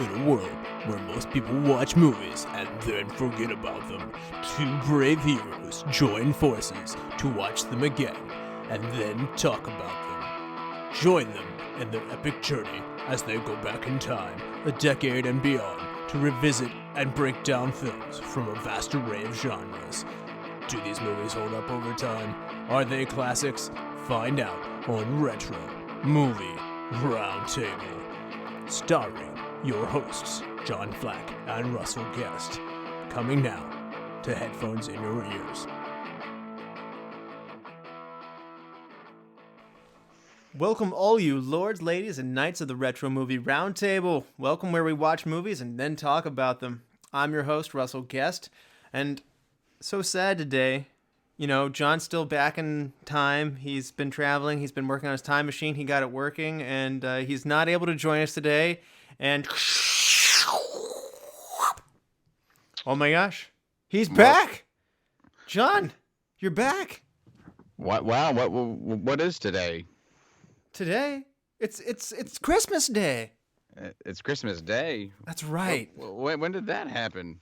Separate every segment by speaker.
Speaker 1: In a world where most people watch movies and then forget about them, two brave heroes join forces to watch them again and then talk about them. Join them in their epic journey as they go back in time, a decade and beyond, to revisit and break down films from a vast array of genres. Do these movies hold up over time? Are they classics? Find out on Retro Movie Roundtable. Starring your hosts, John Flack and Russell Guest. Coming now to headphones in your ears. Welcome all you lords, ladies, and knights of the Retro Movie Roundtable. Welcome where we watch movies and then talk about them. I'm your host, Russell Guest, and so sad today. You know, John's still back in time. He's been traveling. He's been working on his time machine. He got it working, and he's not able to join us today. And oh my gosh, he's back! John, you're back.
Speaker 2: What? Wow! What is today?
Speaker 1: Today, it's Christmas Day.
Speaker 2: It's Christmas Day.
Speaker 1: That's right.
Speaker 2: When did that happen?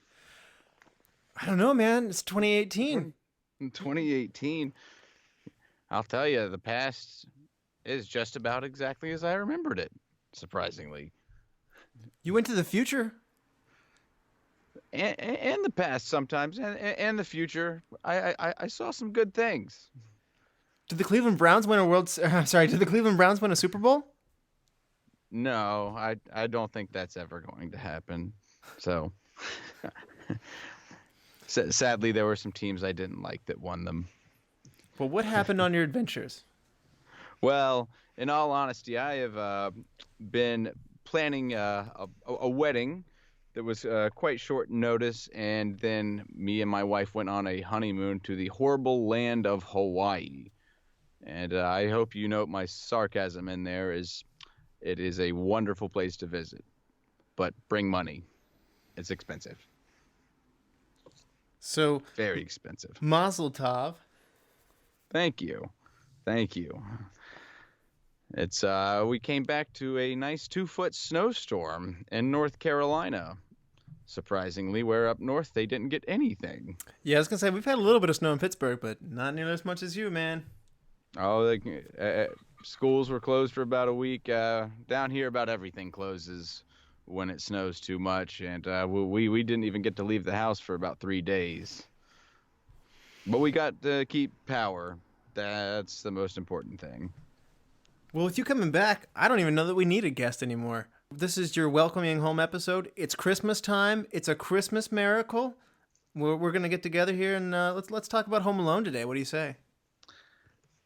Speaker 1: I don't know, man. It's 2018.
Speaker 2: In 2018. I'll tell you, the past is just about exactly as I remembered it. Surprisingly.
Speaker 1: You went to the future.
Speaker 2: And the past sometimes, and the future. I saw some good things.
Speaker 1: Did the Cleveland Browns win Did the Cleveland Browns win a Super Bowl?
Speaker 2: No, I don't think that's ever going to happen. So, sadly, there were some teams I didn't like that won them.
Speaker 1: Well, what happened on your adventures?
Speaker 2: Well, in all honesty, I have been planning a wedding that was quite short notice, and then me and my wife went on a honeymoon to the horrible land of Hawaii. And I hope you note my sarcasm in there. It is a wonderful place to visit, but bring money. It's expensive.
Speaker 1: So
Speaker 2: very expensive.
Speaker 1: Mazel tov.
Speaker 2: Thank you. It's we came back to a nice 2-foot snowstorm in North Carolina. Surprisingly, where up north they didn't get anything.
Speaker 1: Yeah, I was gonna say we've had a little bit of snow in Pittsburgh, but not nearly as much as you, man.
Speaker 2: Oh, schools were closed for about a week. Down here, about everything closes when it snows too much, and we didn't even get to leave the house for about 3 days. But we got to keep power. That's the most important thing.
Speaker 1: Well, with you coming back, I don't even know that we need a guest anymore. This is your welcoming home episode. It's Christmas time. It's a Christmas miracle. We're gonna get together here and let's talk about Home Alone today. What do you say?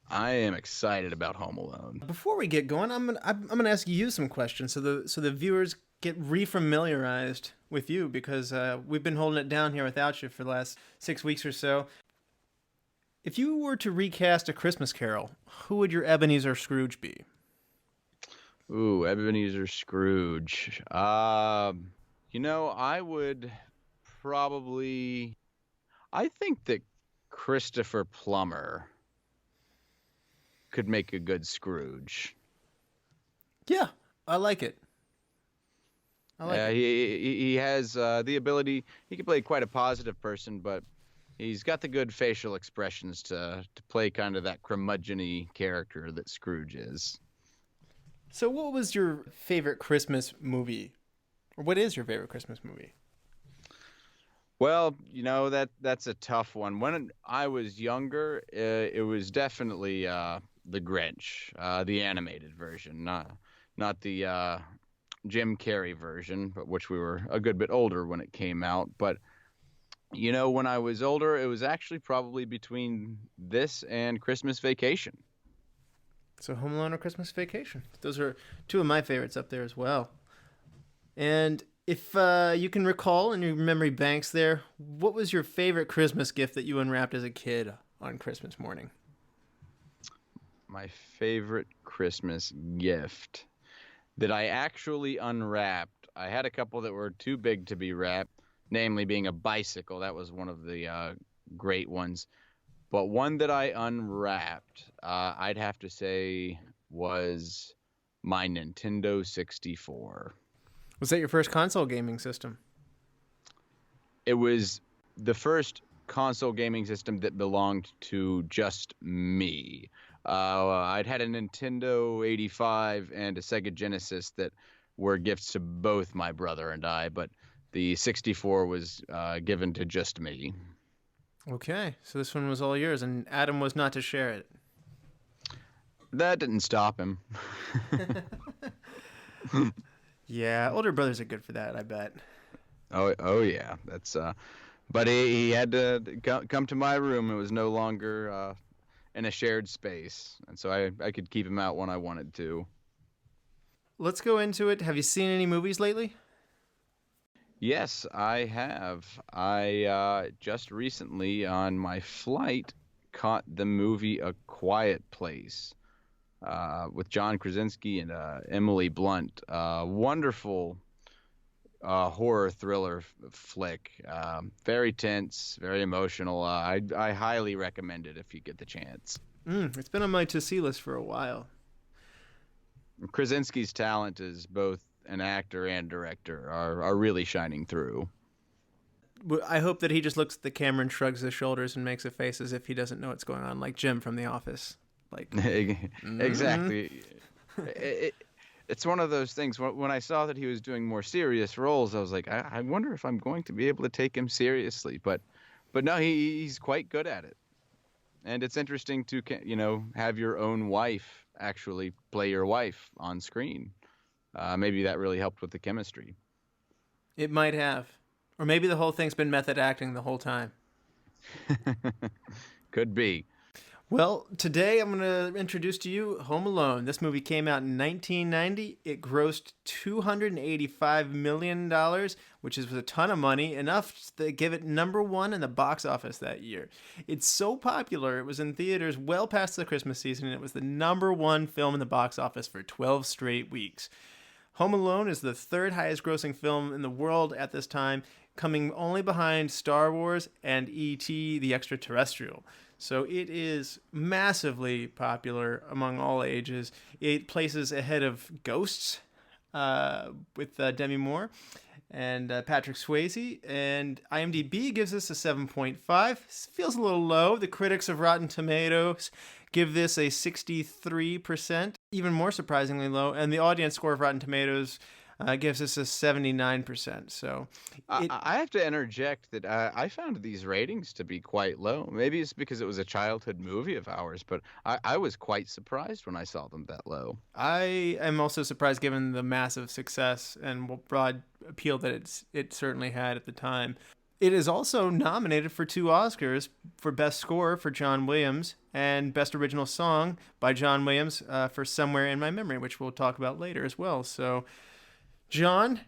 Speaker 2: I am excited about Home Alone.
Speaker 1: Before we get going, I'm gonna ask you some questions so the viewers get refamiliarized with you, because we've been holding it down here without you for the last 6 weeks or so. If you were to recast A Christmas Carol, who would your Ebenezer Scrooge be?
Speaker 2: Ooh, Ebenezer Scrooge. I would probably... I think that Christopher Plummer could make a good Scrooge.
Speaker 1: Yeah, I like it.
Speaker 2: He has the ability. He can play quite a positive person, but he's got the good facial expressions to play kind of that curmudgeon-y character that Scrooge is.
Speaker 1: So what was your favorite Christmas movie? Or what is your favorite Christmas movie?
Speaker 2: Well, that's a tough one. When I was younger, it was definitely The Grinch, the animated version, not the Jim Carrey version, but which we were a good bit older when it came out. But when I was older, it was actually probably between this and Christmas Vacation.
Speaker 1: So Home Alone or Christmas Vacation. Those are two of my favorites up there as well. And if you can recall in your memory banks there, what was your favorite Christmas gift that you unwrapped as a kid on Christmas morning?
Speaker 2: My favorite Christmas gift that I actually unwrapped, I had a couple that were too big to be wrapped, namely being a bicycle. That was one of the great ones. But one that I unwrapped, I'd have to say, was my Nintendo 64.
Speaker 3: Was that your first console gaming system?
Speaker 2: It was the first console gaming system that belonged to just me. I'd had a Nintendo 85 and a Sega Genesis that were gifts to both my brother and I, but the 64 was given to just me.
Speaker 3: Okay, so this one was all yours, and Adam was not to share it.
Speaker 2: That didn't stop him.
Speaker 3: Yeah, older brothers are good for that, I bet.
Speaker 2: Oh yeah, that's. But he had to come to my room. It was no longer in a shared space, and so I could keep him out when I wanted to.
Speaker 3: Let's go into it. Have you seen any movies lately?
Speaker 2: Yes, I have. I just recently on my flight caught the movie A Quiet Place with John Krasinski and Emily Blunt. Wonderful horror thriller flick. Very tense, very emotional. I highly recommend it if you get the chance.
Speaker 3: It's been on my to-see list for a while.
Speaker 2: Krasinski's talent as both an actor and director are really shining through.
Speaker 3: I hope that he just looks at the camera and shrugs his shoulders and makes a face as if he doesn't know what's going on, like Jim from The Office. Like
Speaker 2: Exactly. It's one of those things. When I saw that he was doing more serious roles, I was like, I wonder if I'm going to be able to take him seriously. But no, he's quite good at it. And it's interesting to have your own wife actually play your wife on screen. Maybe that really helped with the chemistry.
Speaker 3: It might have. Or maybe the whole thing's been method acting the whole time.
Speaker 2: Could be.
Speaker 3: Well, today I'm going to introduce to you Home Alone. This movie came out in 1990. It grossed $285 million, which is a ton of money, enough to give it #1 in the box office that year. It's so popular, it was in theaters well past the Christmas season, and it was the #1 film in the box office for 12 straight weeks. Home Alone is the third highest grossing film in the world at this time, coming only behind Star Wars and E.T. the Extraterrestrial. So it is massively popular among all ages. It places ahead of Ghosts with Demi Moore and Patrick Swayze. And IMDb gives this a 7.5. Feels a little low. The critics of Rotten Tomatoes give this a 63%, even more surprisingly low. And the audience score of Rotten Tomatoes gives us a 79%. So
Speaker 2: I have to interject that I found these ratings to be quite low. Maybe it's because it was a childhood movie of ours, but I was quite surprised when I saw them that low.
Speaker 3: I am also surprised given the massive success and broad appeal that it certainly had at the time. It is also nominated for 2 Oscars for Best Score for John Williams and Best Original Song by John Williams for Somewhere in My Memory, which we'll talk about later as well. So, John,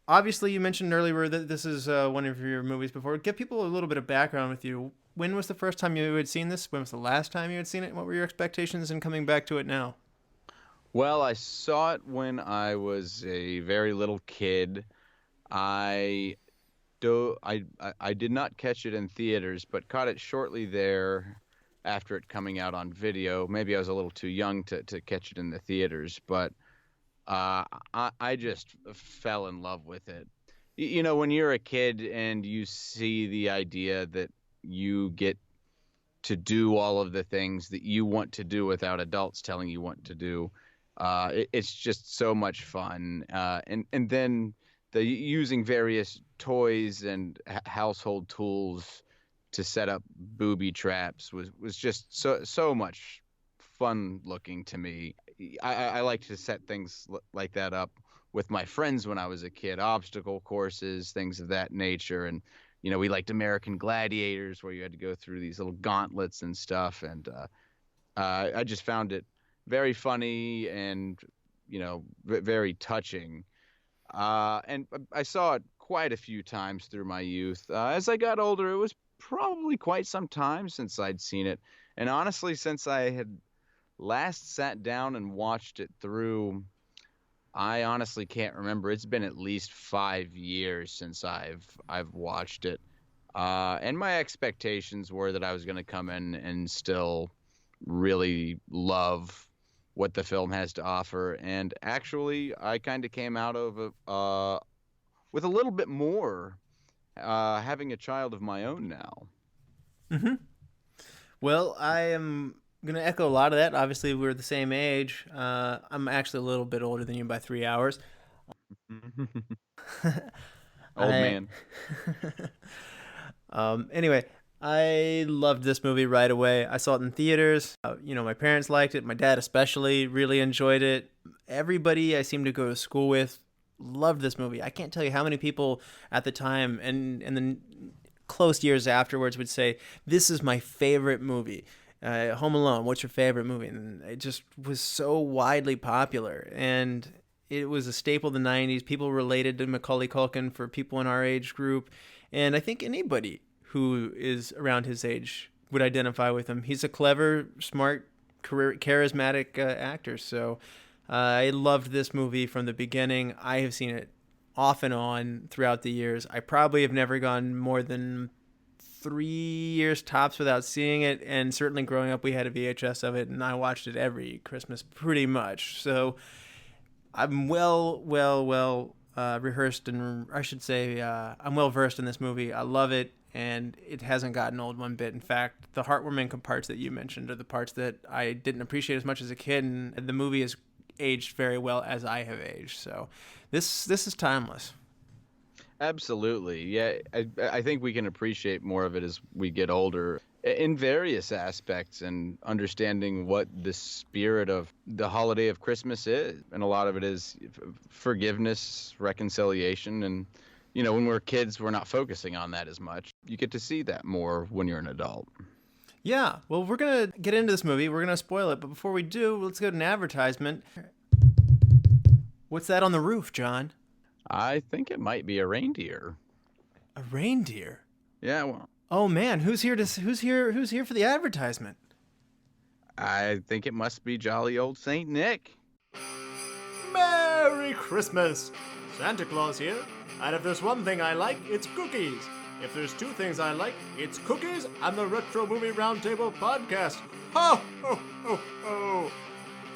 Speaker 3: obviously you mentioned earlier that this is one of your movies before. Give people a little bit of background with you. When was the first time you had seen this? When was the last time you had seen it? What were your expectations in coming back to it now?
Speaker 2: Well, I saw it when I was a very little kid. I did not catch it in theaters, but caught it shortly there after it coming out on video. Maybe I was a little too young to catch it in the theaters, but I just fell in love with it. You know, when you're a kid and you see the idea that you get to do all of the things that you want to do without adults telling you what to do, it's just so much fun. And then the using various toys and household tools to set up booby traps was just so much fun looking to me. I like to set things like that up with my friends when I was a kid, obstacle courses, things of that nature. And, you know, we liked American Gladiators where you had to go through these little gauntlets and stuff. And I just found it very funny and, you know, very touching. And I saw it quite a few times through my youth. As I got older, it was probably quite some time since I'd seen it. And honestly, since I had last sat down and watched it through, I honestly can't remember. It's been at least 5 years since I've watched it. And my expectations were that I was going to come in and still really love what the film has to offer. And actually, I kind of came out of with a little bit more, having a child of my own now.
Speaker 3: Mm-hmm. Well, I am going to echo a lot of that. Obviously, we're the same age. I'm actually a little bit older than you by 3 hours.
Speaker 2: Old
Speaker 3: I
Speaker 2: man.
Speaker 3: Anyway, I loved this movie right away. I saw it in theaters. My parents liked it. My dad especially really enjoyed it. Everybody I seem to go to school with loved this movie. I can't tell you how many people at the time and the close years afterwards would say, "This is my favorite movie." Home Alone, what's your favorite movie? And it just was so widely popular. And it was a staple of the 90s. People related to Macaulay Culkin for people in our age group. And I think anybody who is around his age would identify with him. He's a clever, smart, charismatic actor. So I loved this movie from the beginning. I have seen it off and on throughout the years. I probably have never gone more than 3 years tops without seeing it. And certainly growing up, we had a VHS of it, and I watched it every Christmas pretty much. So I'm well rehearsed, and I should say I'm well versed in this movie. I love it, and it hasn't gotten old one bit. In fact, the heartwarming parts that you mentioned are the parts that I didn't appreciate as much as a kid, and the movie has aged very well as I have aged. So this is timeless.
Speaker 2: Absolutely. Yeah, I think we can appreciate more of it as we get older in various aspects and understanding what the spirit of the holiday of Christmas is. And a lot of it is forgiveness, reconciliation. And, when we're kids, we're not focusing on that as much. You get to see that more when you're an adult.
Speaker 3: Yeah, well, we're going to get into this movie. We're going to spoil it. But before we do, let's go to an advertisement. What's that on the roof, John?
Speaker 2: I think it might be a reindeer.
Speaker 3: A reindeer?
Speaker 2: Yeah, well,
Speaker 3: oh man, who's here for the advertisement?
Speaker 2: I think it must be jolly old Saint Nick.
Speaker 4: Merry Christmas! Santa Claus here, and if there's one thing I like, it's cookies. If there's two things I like, it's cookies and the Retro Movie Roundtable podcast. Ho, ho, ho, ho!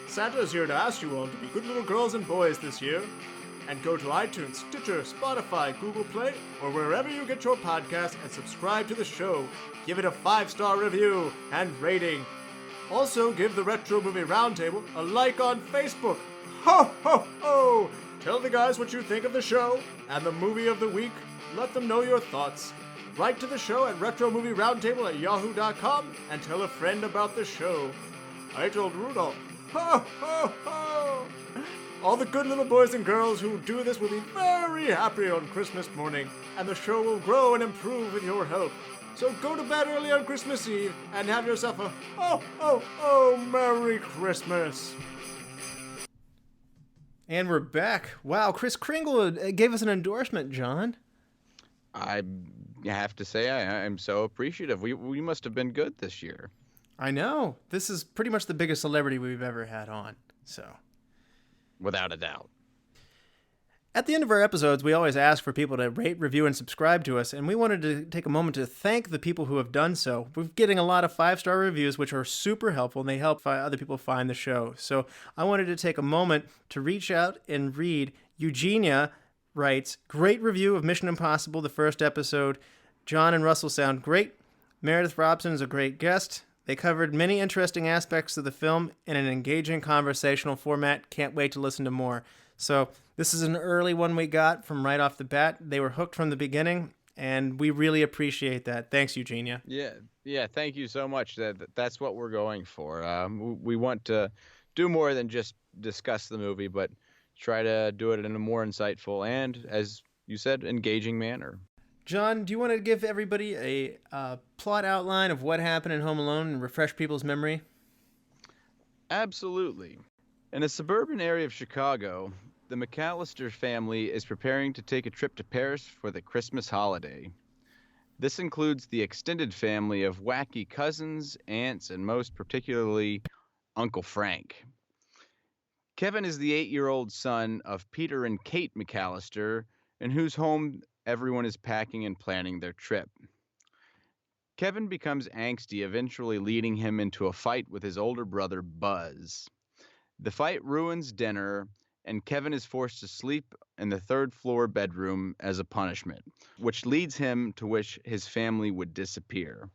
Speaker 4: Santa's here to ask you all to be good little girls and boys this year. And go to iTunes, Stitcher, Spotify, Google Play, or wherever you get your podcast and subscribe to the show. Give it a 5-star review and rating. Also, give the Retro Movie Roundtable a like on Facebook. Ho, ho, ho! Tell the guys what you think of the show and the movie of the week. Let them know your thoughts. Write to the show at retromovieroundtable@yahoo.com and tell a friend about the show. I told Rudolph. Ho, ho, ho! All the good little boys and girls who do this will be very happy on Christmas morning, and the show will grow and improve with your help. So go to bed early on Christmas Eve and have yourself a Merry Christmas.
Speaker 3: And we're back. Wow, Kris Kringle gave us an endorsement, John.
Speaker 2: I have to say I am so appreciative. We must have been good this year.
Speaker 3: I know. This is pretty much the biggest celebrity we've ever had on, so...
Speaker 2: Without a doubt.
Speaker 3: At the end of our episodes, we always ask for people to rate, review, and subscribe to us, and we wanted to take a moment to thank the people who have done so. We're getting a lot of 5-star reviews, which are super helpful, and they help other people find the show. So I wanted to take a moment to reach out and read. Eugenia writes, "Great review of Mission Impossible, the first episode. John and Russell sound great. Meredith Robson is a great guest. They covered many interesting aspects of the film in an engaging conversational format. Can't wait to listen to more." So this is an early one we got from right off the bat. They were hooked from the beginning, and we really appreciate that. Thanks, Eugenia.
Speaker 2: Yeah. Thank you so much. That's what we're going for. We want to do more than just discuss the movie, but try to do it in a more insightful and, as you said, engaging manner.
Speaker 3: John, do you want to give everybody a plot outline of what happened in Home Alone and refresh people's memory?
Speaker 2: Absolutely. In a suburban area of Chicago, the McAllister family is preparing to take a trip to Paris for the Christmas holiday. This includes the extended family of wacky cousins, aunts, and most particularly Uncle Frank. Kevin is the 8-year-old son of Peter and Kate McAllister, in whose home everyone is packing and planning their trip. Kevin becomes angsty, eventually leading him into a fight with his older brother, Buzz. The fight ruins dinner, and Kevin is forced to sleep in the third-floor bedroom as a punishment, which leads him to wish his family would disappear.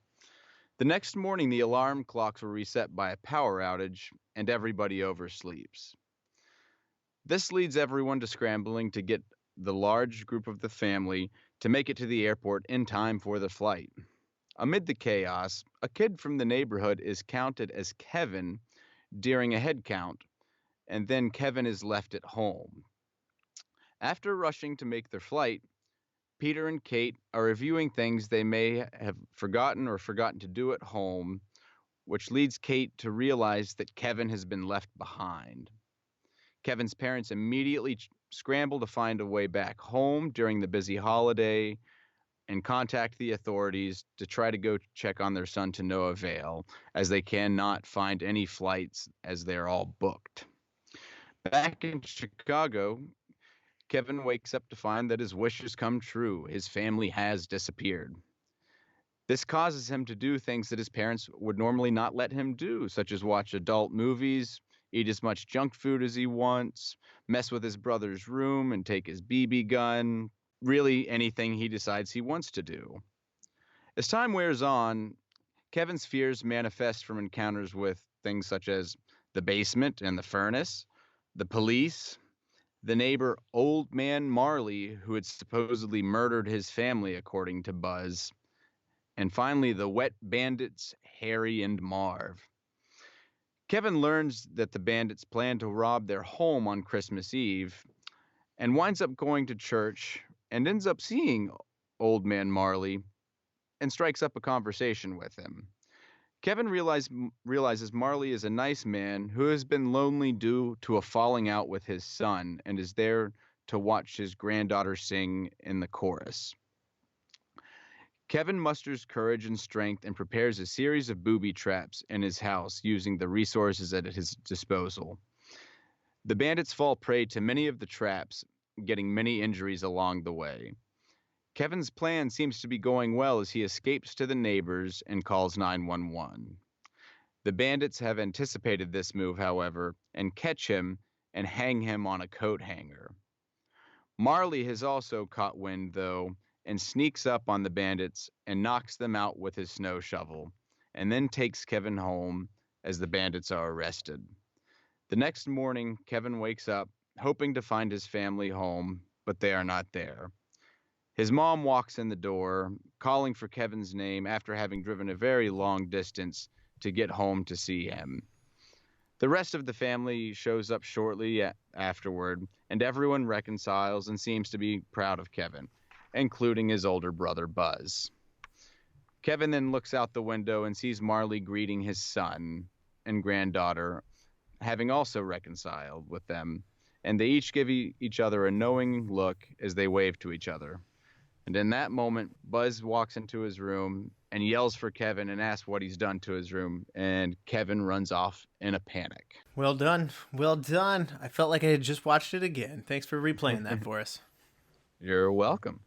Speaker 2: The next morning, the alarm clocks were reset by a power outage, and everybody oversleeps. This leads everyone to scrambling to get the large group of the family to make it to the airport in time for the flight. Amid the chaos, a kid from the neighborhood is counted as Kevin during a head count, and then Kevin is left at home. After rushing to make their flight, Peter and Kate are reviewing things they may have forgotten to do at home, which leads Kate to realize that Kevin has been left behind. Kevin's parents immediately scramble to find a way back home during the busy holiday and contact the authorities to try to go check on their son to no avail, as they cannot find any flights as they're all booked. Back in Chicago, Kevin wakes up to find that his wishes come true. His family has disappeared. This causes him to do things that his parents would normally not let him do, such as watch adult movies, eat as much junk food as he wants, mess with his brother's room and take his BB gun, really anything he decides he wants to do. As time wears on, Kevin's fears manifest from encounters with things such as the basement and the furnace, the police, the neighbor Old Man Marley, who had supposedly murdered his family according to Buzz, and finally the wet bandits Harry and Marv. Kevin learns that the bandits plan to rob their home on Christmas Eve and winds up going to church and ends up seeing Old Man Marley and strikes up a conversation with him. Kevin realizes Marley is a nice man who has been lonely due to a falling out with his son and is there to watch his granddaughter sing in the chorus. Kevin musters courage and strength and prepares a series of booby traps in his house using the resources at his disposal. The bandits fall prey to many of the traps, getting many injuries along the way. Kevin's plan seems to be going well as he escapes to the neighbors and calls 911. The bandits have anticipated this move, however, and catch him and hang him on a coat hanger. Marley has also caught wind, though, and sneaks up on the bandits and knocks them out with his snow shovel, and then takes Kevin home as the bandits are arrested. The next morning, Kevin wakes up, hoping to find his family home, but they are not there. His mom walks in the door, calling for Kevin's name after having driven a very long distance to get home to see him. The rest of the family shows up shortly afterward, and everyone reconciles and seems to be proud of Kevin, including his older brother Buzz. Kevin then looks out the window and sees Marley greeting his son and granddaughter, having also reconciled with them, and they each give each other a knowing look as they wave to each other. And in that moment, Buzz walks into his room and yells for Kevin and asks what he's done to his room, and Kevin runs off in a panic.
Speaker 3: Well done. Well done. I felt like I had just watched it again. Thanks for replaying that for us.
Speaker 2: You're welcome.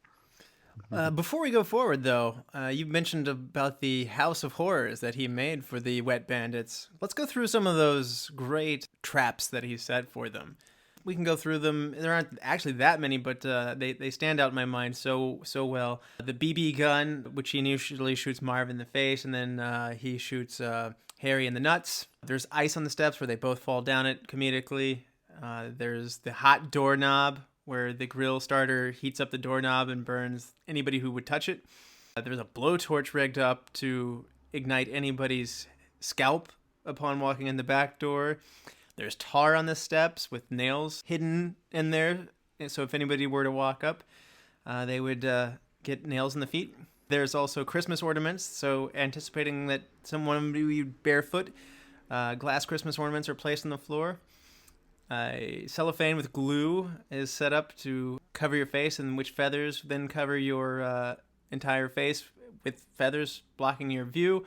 Speaker 3: Before we go forward, though, you mentioned about the House of Horrors that he made for the Wet Bandits. Let's go through some of those great traps that he set for them. We can go through them. There aren't actually that many, but they stand out in my mind so well. The BB gun, which he initially shoots Marv in the face, and then he shoots Harry in the nuts. There's ice on the steps where they both fall down it comedically. There's the hot doorknob, where the grill starter heats up the doorknob and burns anybody who would touch it. There's a blowtorch rigged up to ignite anybody's scalp upon walking in the back door. There's tar on the steps with nails hidden in there, so if anybody were to walk up, they would get nails in the feet. There's also Christmas ornaments, so anticipating that someone would be barefoot, glass Christmas ornaments are placed on the floor. Cellophane with glue is set up to cover your face, and which feathers then cover your entire face with feathers blocking your view,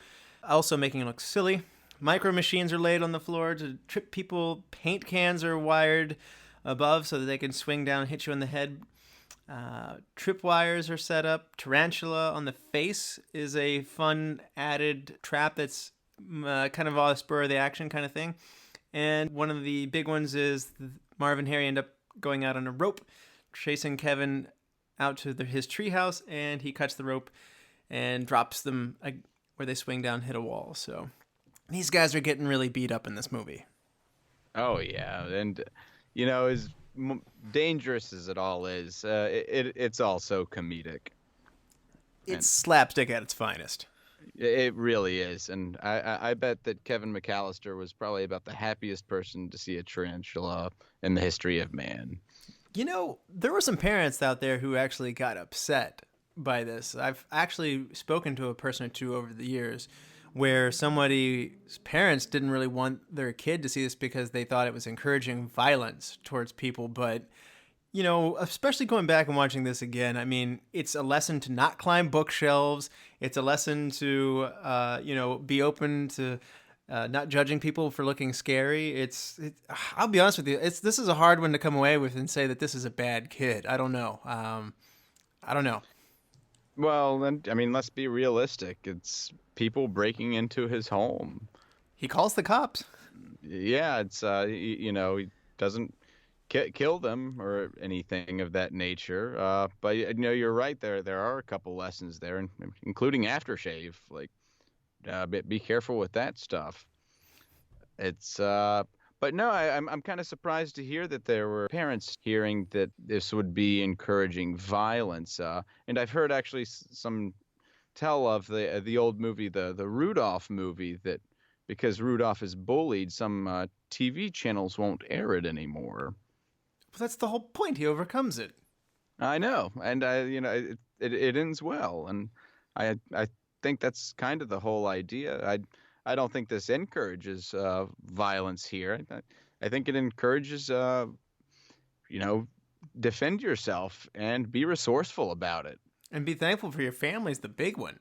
Speaker 3: also making it look silly. Micro machines are laid on the floor to trip people. Paint cans are wired above so that they can swing down and hit you in the head. Trip wires are set up. Tarantula on the face is a fun added trap that's kind of a spur of the action kind of thing. And one of the big ones is Marv and Harry end up going out on a rope, chasing Kevin out to his treehouse, and he cuts the rope and drops them where they swing down, hit a wall. So these guys are getting really beat up in this movie.
Speaker 2: Oh, yeah. And, as dangerous as it all is, it's also comedic.
Speaker 3: It's slapstick at its finest.
Speaker 2: It really is. And I bet that Kevin McAllister was probably about the happiest person to see a tarantula in the history of man.
Speaker 3: There were some parents out there who actually got upset by this. I've actually spoken to a person or two over the years where somebody's parents didn't really want their kid to see this because they thought it was encouraging violence towards people. But, especially going back and watching this again, I mean, it's a lesson to not climb bookshelves. It's a lesson to, be open to not judging people for looking scary. I'll be honest with you, this is a hard one to come away with and say that this is a bad kid. I don't know. I don't know.
Speaker 2: Well, then, let's be realistic. It's people breaking into his home.
Speaker 3: He calls the cops.
Speaker 2: Yeah, it's, he doesn't kill them or anything of that nature. But, you're right there. There are a couple lessons there, including aftershave. Like, be careful with that stuff. It's, but no, I'm kind of surprised to hear that there were parents hearing that this would be encouraging violence. And I've heard actually some tell of the old movie, the Rudolph movie, that because Rudolph is bullied, some TV channels won't air it anymore.
Speaker 3: Well, that's the whole point. He overcomes it.
Speaker 2: I know, and it ends well, and I think that's kind of the whole idea. I don't think this encourages violence here. I think it encourages, defend yourself and be resourceful about it.
Speaker 3: And be thankful for your family is the big one.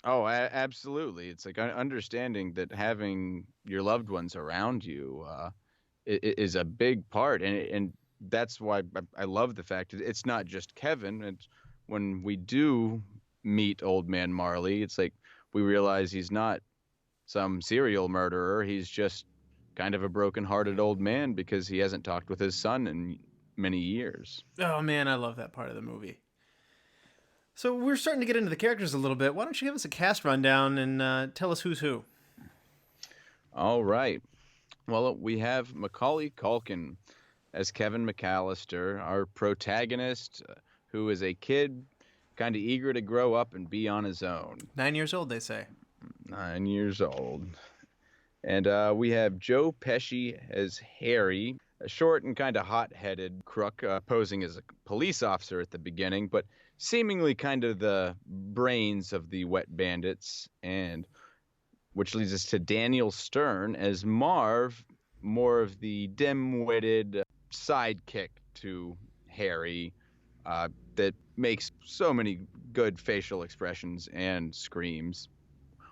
Speaker 2: Oh, absolutely. It's like understanding that having your loved ones around you is a big part. And that's why I love the fact that it's not just Kevin. It's when we do meet Old Man Marley, it's like we realize he's not some serial murderer. He's just kind of a broken-hearted old man because he hasn't talked with his son in many years.
Speaker 3: Oh, man, I love that part of the movie. So we're starting to get into the characters a little bit. Why don't you give us a cast rundown and tell us who's who?
Speaker 2: All right. Well, we have Macaulay Culkin as Kevin McAllister, our protagonist, who is a kid kind of eager to grow up and be on his own.
Speaker 3: 9 years old, they say.
Speaker 2: 9 years old. And we have Joe Pesci as Harry, a short and kind of hot-headed crook posing as a police officer at the beginning, but seemingly kind of the brains of the Wet Bandits, and which leads us to Daniel Stern as Marv, more of the dim-witted sidekick to Harry that makes so many good facial expressions and screams.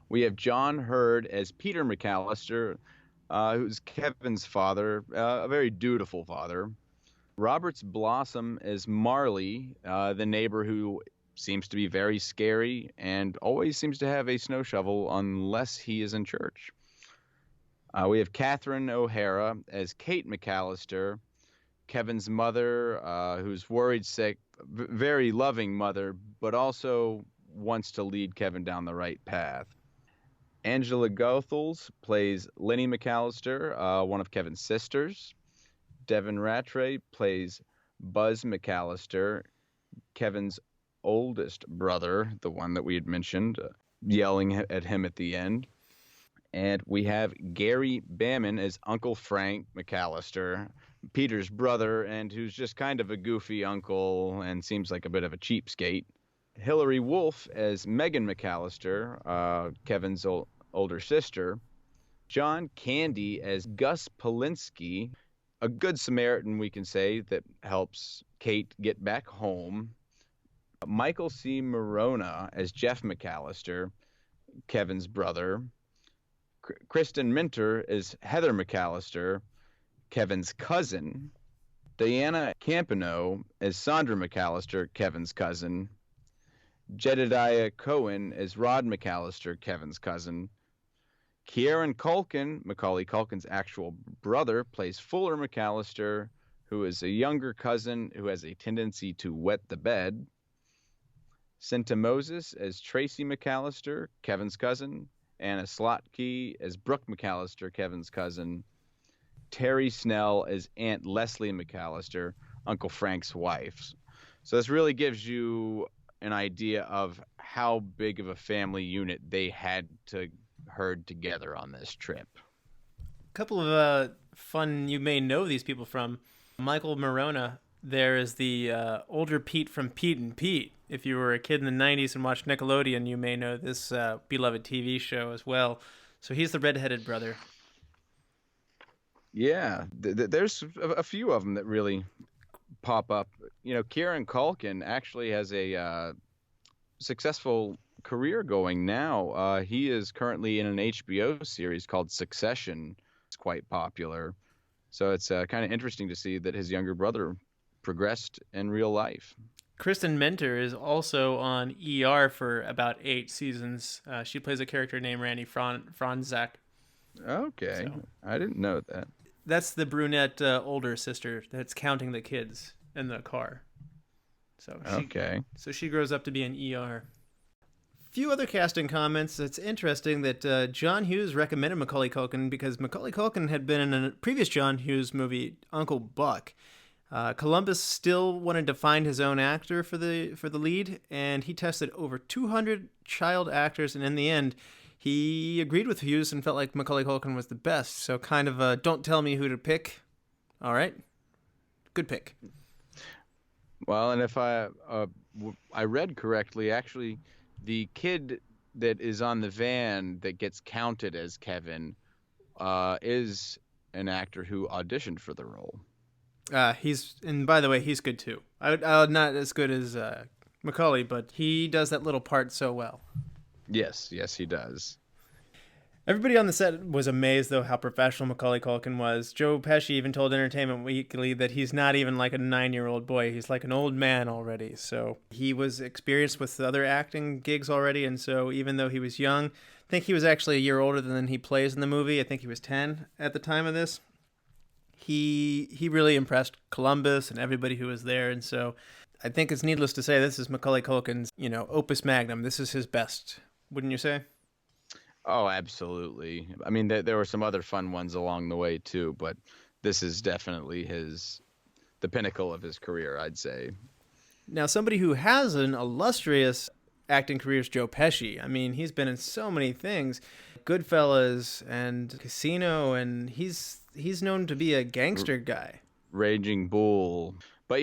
Speaker 2: We have John Hurd as Peter McAllister, who's Kevin's father, a very dutiful father. Roberts Blossom as Marley, the neighbor who seems to be very scary and always seems to have a snow shovel unless he is in church. We have Catherine O'Hara as Kate McAllister, Kevin's mother, who's worried sick, very loving mother, but also wants to lead Kevin down the right path. Angela Goethals plays Lenny McAllister, one of Kevin's sisters. Devin Ratray plays Buzz McAllister, Kevin's oldest brother, the one that we had mentioned, yelling at him at the end. And we have Gerry Bamman as Uncle Frank McAllister, Peter's brother, and who's just kind of a goofy uncle and seems like a bit of a cheapskate. Hilary Wolf as Megan McAllister, Kevin's older sister. John Candy as Gus Polinsky, a good Samaritan, we can say, that helps Kate get back home. Michael C. Maronna as Jeff McAllister, Kevin's brother. Kristin Minter as Heather McAllister, Kevin's cousin. Diana Campino as Sandra McAllister, Kevin's cousin. Jedidiah Cohen as Rod McAllister, Kevin's cousin. Kieran Culkin, Macaulay Culkin's actual brother, plays Fuller McAllister, who is a younger cousin who has a tendency to wet the bed. Senta Moses as Tracy McAllister, Kevin's cousin. Anna Slotky as Brooke McAllister, Kevin's cousin. Terrie Snell as Aunt Leslie McAllister, Uncle Frank's wife. So this really gives you an idea of how big of a family unit they had to herd together on this trip.
Speaker 3: A couple of fun, you may know these people from. Michael Maronna, there is the older Pete from Pete and Pete. If you were a kid in the 90s and watched Nickelodeon, you may know this beloved TV show as well. So he's the redheaded brother.
Speaker 2: Yeah, there's a few of them that really pop up. You know, Kieran Culkin actually has a successful career going now. He is currently in an HBO series called Succession. It's quite popular. So it's kind of interesting to see that his younger brother progressed in real life.
Speaker 3: Kristin Mentor is also on ER for about 8 seasons. She plays a character named Randy Franzak.
Speaker 2: Okay,
Speaker 3: So.
Speaker 2: I didn't know that.
Speaker 3: That's the brunette older sister that's counting the kids in the car. So she grows up to be an ER. Few other casting comments. It's interesting that John Hughes recommended Macaulay Culkin because Macaulay Culkin had been in a previous John Hughes movie, Uncle Buck. Columbus still wanted to find his own actor for the lead, and he tested over 200 child actors, and in the end, he agreed with Hughes and felt like Macaulay Culkin was the best. So kind of don't tell me who to pick. All right, good pick.
Speaker 2: Well, and if I read correctly, actually, the kid that is on the van that gets counted as Kevin is an actor who auditioned for the role.
Speaker 3: And by the way, he's good too. Not as good as Macaulay, but he does that little part so well.
Speaker 2: Yes, he does.
Speaker 3: Everybody on the set was amazed, though, how professional Macaulay Culkin was. Joe Pesci even told Entertainment Weekly that he's not even like a 9-year-old boy. He's like an old man already. So he was experienced with other acting gigs already, and so even though he was young, I think he was actually a year older than he plays in the movie. I think he was 10 at the time of this. He really impressed Columbus and everybody who was there, and so I think it's needless to say this is Macaulay Culkin's, opus magnum. This is his best, wouldn't you say?
Speaker 2: Oh, absolutely. I mean, there were some other fun ones along the way too, but this is definitely the pinnacle of his career, I'd say.
Speaker 3: Now, somebody who has an illustrious acting career is Joe Pesci. I mean, he's been in so many things, Goodfellas and Casino, and he's known to be a gangster guy.
Speaker 2: Raging Bull. But,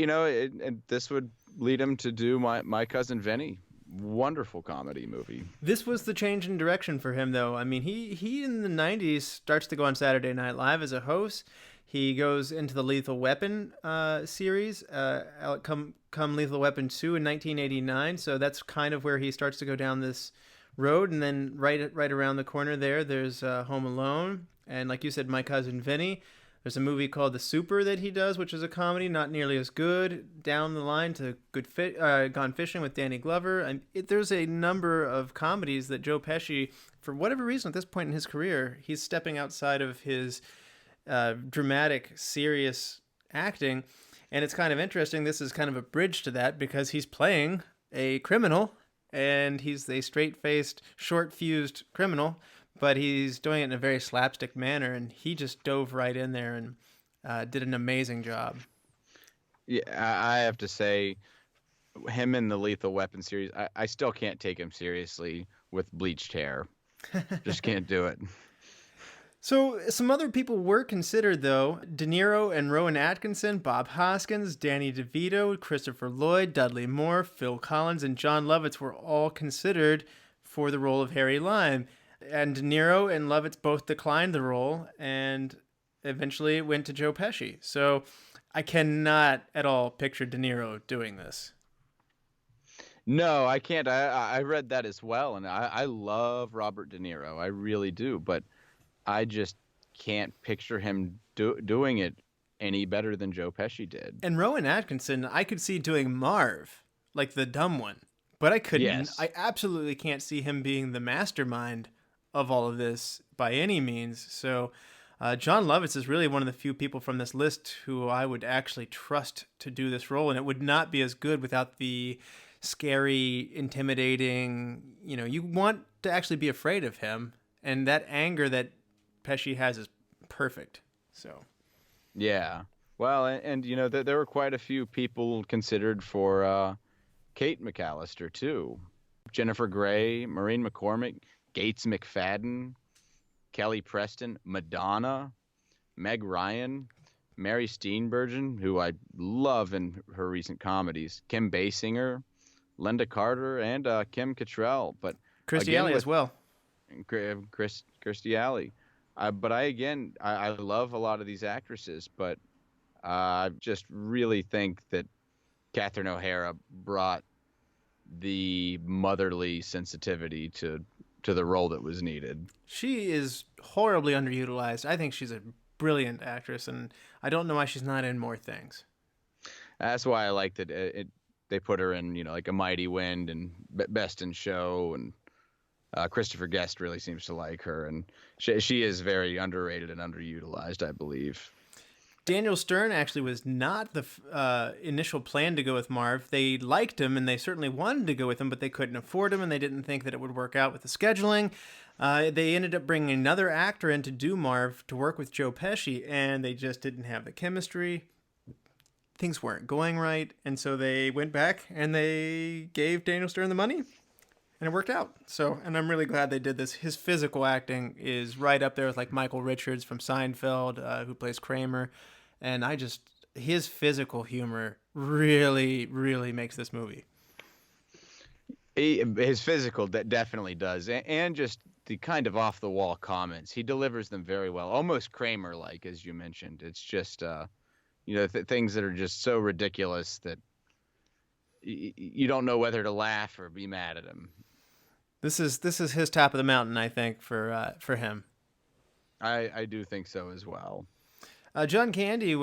Speaker 2: this would lead him to do My Cousin Vinny. Wonderful comedy movie.
Speaker 3: This was the change in direction for him, though. I mean, he in the 90s starts to go on Saturday Night Live as a host. He goes into the Lethal Weapon series, come Lethal Weapon 2 in 1989. So that's kind of where he starts to go down this road. And then right around the corner there's Home Alone. And like you said, My Cousin Vinny. There's a movie called The Super that he does, which is a comedy, not nearly as good. Down the line to Gone Fishing with Danny Glover. And there's a number of comedies that Joe Pesci, for whatever reason at this point in his career, he's stepping outside of his dramatic, serious acting. And it's kind of interesting. This is kind of a bridge to that because he's playing a criminal, and he's a straight-faced, short-fused criminal. But he's doing it in a very slapstick manner, and he just dove right in there and did an amazing job.
Speaker 2: Yeah, I have to say, him in the Lethal Weapon series, I still can't take him seriously with bleached hair. Just can't do it.
Speaker 3: So some other people were considered, though. De Niro and Rowan Atkinson, Bob Hoskins, Danny DeVito, Christopher Lloyd, Dudley Moore, Phil Collins, and John Lovitz were all considered for the role of Harry Lime. And De Niro and Lovitz both declined the role, and eventually it went to Joe Pesci. So I cannot at all picture De Niro doing this.
Speaker 2: No, I can't. I read that as well, and I love Robert De Niro. I really do, but I just can't picture him doing it any better than Joe Pesci did.
Speaker 3: And Rowan Atkinson, I could see doing Marv, like the dumb one, but I couldn't.
Speaker 2: Yes.
Speaker 3: I absolutely can't see him being the mastermind of all of this by any means. So John Lovitz is really one of the few people from this list who I would actually trust to do this role, and it would not be as good without the scary, intimidating, you want to actually be afraid of him, and that anger that Pesci has is perfect. So,
Speaker 2: yeah. Well, and there were quite a few people considered for Kate McAllister too. Jennifer Grey, Maureen McCormick, Gates McFadden, Kelly Preston, Madonna, Meg Ryan, Mary Steenburgen, who I love in her recent comedies, Kim Basinger, Linda Carter, and Kim Cattrall. But
Speaker 3: Kirstie Alley as well.
Speaker 2: Kirstie Alley. But I love a lot of these actresses, but I just really think that Catherine O'Hara brought the motherly sensitivity to the role that was needed.
Speaker 3: She is horribly underutilized. I think she's a brilliant actress, and I don't know why she's not in more things.
Speaker 2: That's why I like that they put her in, like A Mighty Wind and Best in Show, and Christopher Guest really seems to like her, and she is very underrated and underutilized, I believe.
Speaker 3: Daniel Stern actually was not the initial plan to go with Marv. They liked him, and they certainly wanted to go with him, but they couldn't afford him, and they didn't think that it would work out with the scheduling. They ended up bringing another actor in to do Marv to work with Joe Pesci, and they just didn't have the chemistry. Things weren't going right, and so they went back, and they gave Daniel Stern the money, and it worked out. So, and I'm really glad they did this. His physical acting is right up there with like Michael Richards from Seinfeld, who plays Kramer. And his physical humor really, really makes this movie.
Speaker 2: His physical definitely does. And just the kind of off-the-wall comments. He delivers them very well. Almost Kramer-like, as you mentioned. It's just, things that are just so ridiculous that you don't know whether to laugh or be mad at him.
Speaker 3: This is his top of the mountain, I think, for him.
Speaker 2: I do think so as well.
Speaker 3: John Candy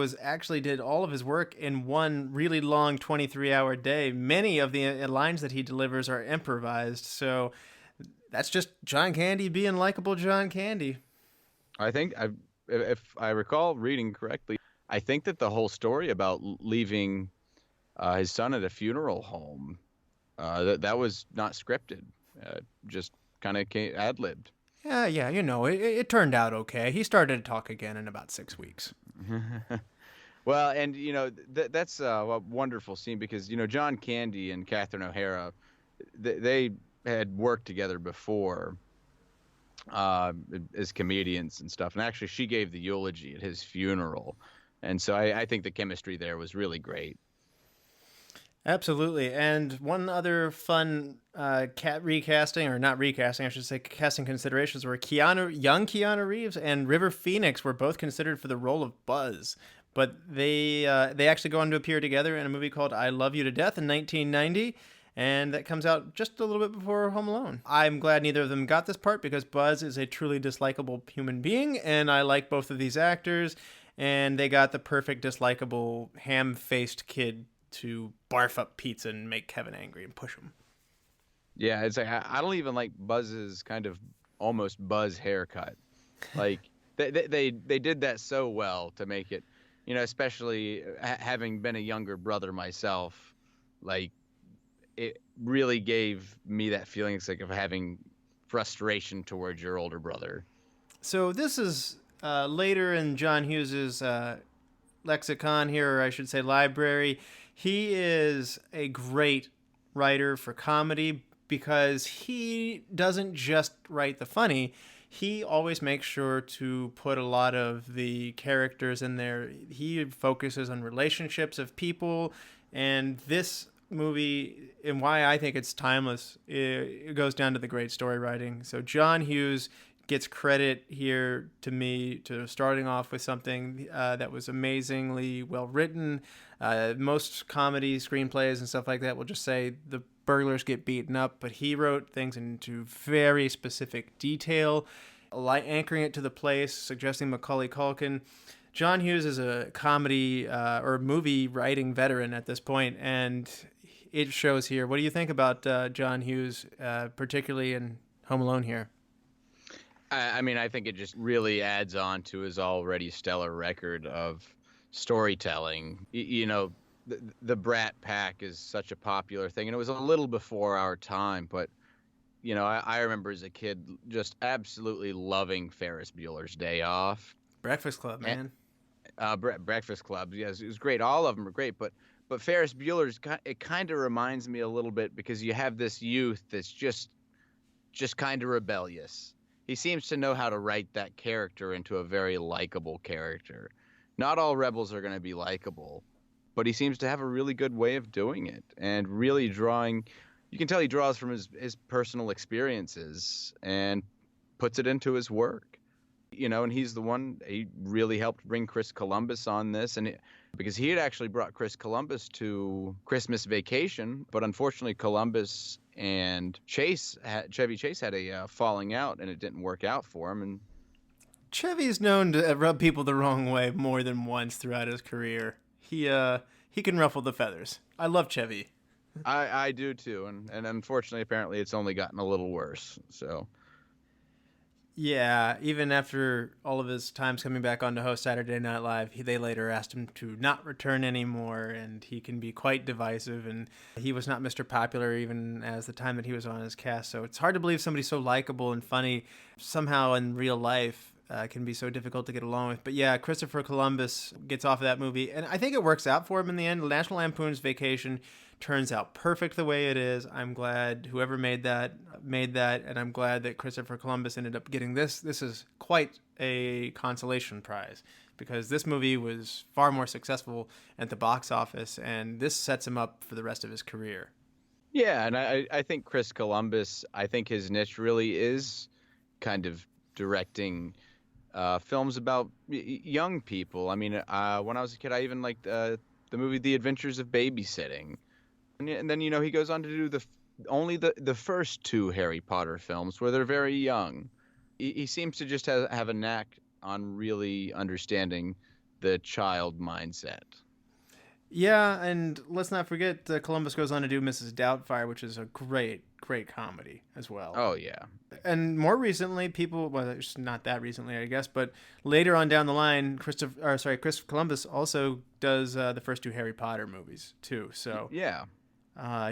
Speaker 3: did all of his work in one really long 23-hour day. Many of the lines that he delivers are improvised, so that's just John Candy being likable John Candy.
Speaker 2: I think, if I recall reading correctly, I think that the whole story about leaving his son at a funeral home, that was not scripted, just kind of ad-libbed.
Speaker 3: Yeah, it turned out okay. He started to talk again in about 6 weeks.
Speaker 2: Well, and, that's a wonderful scene because, John Candy and Catherine O'Hara, they had worked together before as comedians and stuff. And actually, she gave the eulogy at his funeral. And so I think the chemistry there was really great.
Speaker 3: Absolutely. And one other fun recasting, or not recasting, I should say, casting considerations were young Keanu Reeves and River Phoenix were both considered for the role of Buzz. But they actually go on to appear together in a movie called I Love You to Death in 1990, and that comes out just a little bit before Home Alone. I'm glad neither of them got this part because Buzz is a truly dislikable human being, and I like both of these actors, and they got the perfect dislikable ham-faced kid to barf up pizza and make Kevin angry and push him.
Speaker 2: Yeah, it's like I don't even like Buzz's kind of almost Buzz haircut. Like they did that so well to make it, especially having been a younger brother myself, like it really gave me that feeling of having frustration towards your older brother.
Speaker 3: So this is later in John Hughes's lexicon here, or I should say library. He is a great writer for comedy because he doesn't just write the funny. He always makes sure to put a lot of the characters in there. He focuses on relationships of people, and this movie, and why I think it's timeless, it goes down to the great story writing. So John Hughes gets credit here to me to starting off with something that was amazingly well written. Most comedy screenplays and stuff like that will just say the burglars get beaten up, but he wrote things into very specific detail, anchoring it to the place, suggesting Macaulay Culkin. John Hughes is a comedy or movie writing veteran at this point, and it shows here. What do you think about John Hughes, particularly in Home Alone here?
Speaker 2: I mean, I think it just really adds on to his already stellar record of storytelling. The Brat Pack is such a popular thing, and it was a little before our time, but I remember as a kid just absolutely loving Ferris Bueller's Day Off.
Speaker 3: Breakfast Club, man.
Speaker 2: Breakfast Club, yes, it was great. All of them are great, but Ferris Bueller's, it kind of reminds me a little bit because you have this youth that's just kind of rebellious. He seems to know how to write that character into a very likable character. Not all rebels are going to be likable, but he seems to have a really good way of doing it and really drawing. You can tell he draws from his personal experiences and puts it into his work. And he's the one, he really helped bring Chris Columbus on this, because he had actually brought Chris Columbus to Christmas Vacation, but unfortunately Columbus and Chevy Chase had a falling out, and it didn't work out for him. And
Speaker 3: Chevy's known to rub people the wrong way more than once throughout his career. He can ruffle the feathers. I love Chevy.
Speaker 2: I do too, and unfortunately, apparently, it's only gotten a little worse. So.
Speaker 3: Yeah, even after all of his times coming back on to host Saturday Night Live, they later asked him to not return anymore, and he can be quite divisive, and he was not Mr. Popular even as the time that he was on his cast, so it's hard to believe somebody so likable and funny somehow in real life can be so difficult to get along with. But yeah, Christopher Columbus gets off of that movie, and I think it works out for him in the end. National Lampoon's Vacation turns out perfect the way it is. I'm glad whoever made that, and I'm glad that Christopher Columbus ended up getting this. This is quite a consolation prize because this movie was far more successful at the box office, and this sets him up for the rest of his career.
Speaker 2: Yeah, and I think Chris Columbus, I think his niche really is kind of directing films about young people. I mean, when I was a kid, I even liked the movie The Adventures of Babysitting. And then, he goes on to do only the first two Harry Potter films where they're very young. He seems to just have a knack on really understanding the child mindset.
Speaker 3: Yeah, and let's not forget Columbus goes on to do Mrs. Doubtfire, which is a great comedy as well.
Speaker 2: Oh, yeah.
Speaker 3: And more recently, it's not that recently, I guess, but later on down the line, Christopher Columbus also does the first two Harry Potter movies, too. So
Speaker 2: yeah.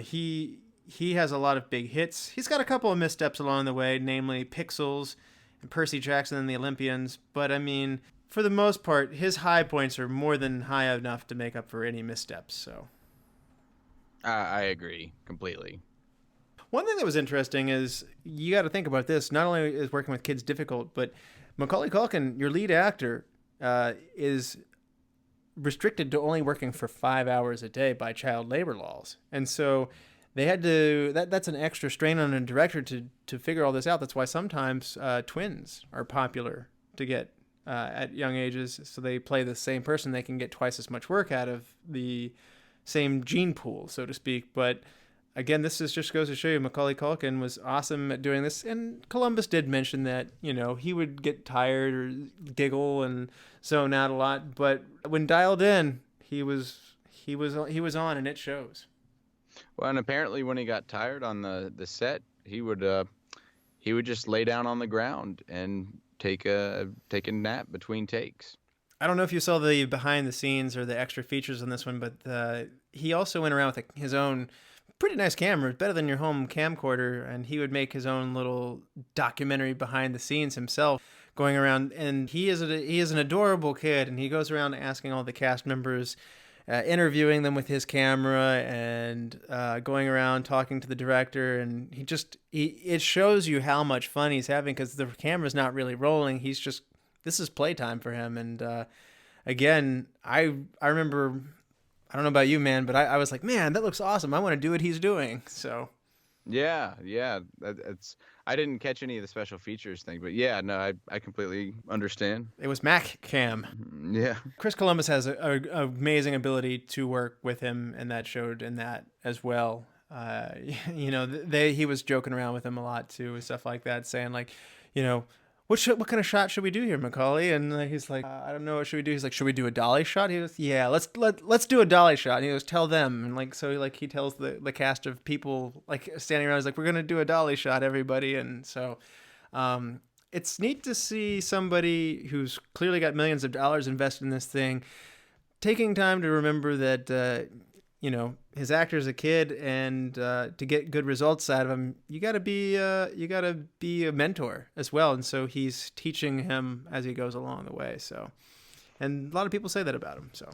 Speaker 3: He has a lot of big hits. He's got a couple of missteps along the way, namely Pixels and Percy Jackson and the Olympians. But I mean, for the most part, his high points are more than high enough to make up for any missteps. So
Speaker 2: I agree completely.
Speaker 3: One thing that was interesting is you got to think about this. Not only is working with kids difficult, but Macaulay Culkin, your lead actor, is restricted to only working for 5 hours a day by child labor laws. And so they had to, that's an extra strain on a director to figure all this out. That's why sometimes twins are popular to get at young ages. So they play the same person. They can get twice as much work out of the same gene pool, so to speak. But again, just goes to show you Macaulay Culkin was awesome at doing this. And Columbus did mention that, he would get tired or giggle and zone out a lot. But when dialed in, he was on, and it shows.
Speaker 2: Well, and apparently when he got tired on the set, he would just lay down on the ground and take a nap between takes.
Speaker 3: I don't know if you saw the behind the scenes or the extra features on this one, but he also went around with his own pretty nice camera, better than your home camcorder, and he would make his own little documentary behind the scenes himself, going around. And he is an adorable kid, and he goes around asking all the cast members, interviewing them with his camera, and going around talking to the director. And it shows you how much fun he's having because the camera's not really rolling. This is playtime for him. And again, I remember, I don't know about you, man, but I was like, man, that looks awesome. I want to do what he's doing. So,
Speaker 2: yeah, I didn't catch any of the special features thing, but yeah, no, I completely understand.
Speaker 3: It was Mac Cam.
Speaker 2: Yeah.
Speaker 3: Chris Columbus has an amazing ability to work with him, and that showed in that as well. He was joking around with him a lot too, and stuff like that, saying like, what kind of shot should we do here, Macaulay? And he's like, I don't know, what should we do? He's like, should we do a dolly shot? He goes, yeah, let's do a dolly shot. And he goes, tell them. And he tells the cast of people standing around. He's like, we're gonna do a dolly shot, everybody. And so, it's neat to see somebody who's clearly got millions of dollars invested in this thing taking time to remember that, his actor's a kid, and to get good results out of him, you gotta be a mentor as well. And so he's teaching him as he goes along the way. So, and a lot of people say that about him. So,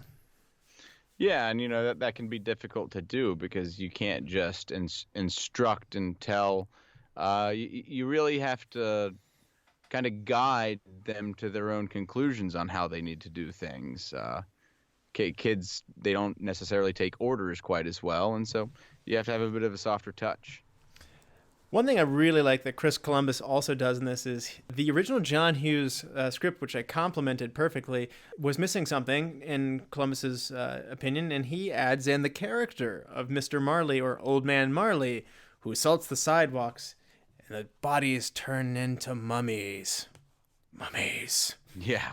Speaker 2: yeah, and that can be difficult to do because you can't just instruct and tell. You really have to kind of guide them to their own conclusions on how they need to do things. Kids, they don't necessarily take orders quite as well, and so you have to have a bit of a softer touch.
Speaker 3: One thing I really like that Chris Columbus also does in this is the original John Hughes script, which I complimented perfectly, was missing something in Columbus's opinion, and he adds in the character of Mr. Marley, or Old Man Marley, who assaults the sidewalks, and the bodies turn into mummies. Mummies.
Speaker 2: Yeah.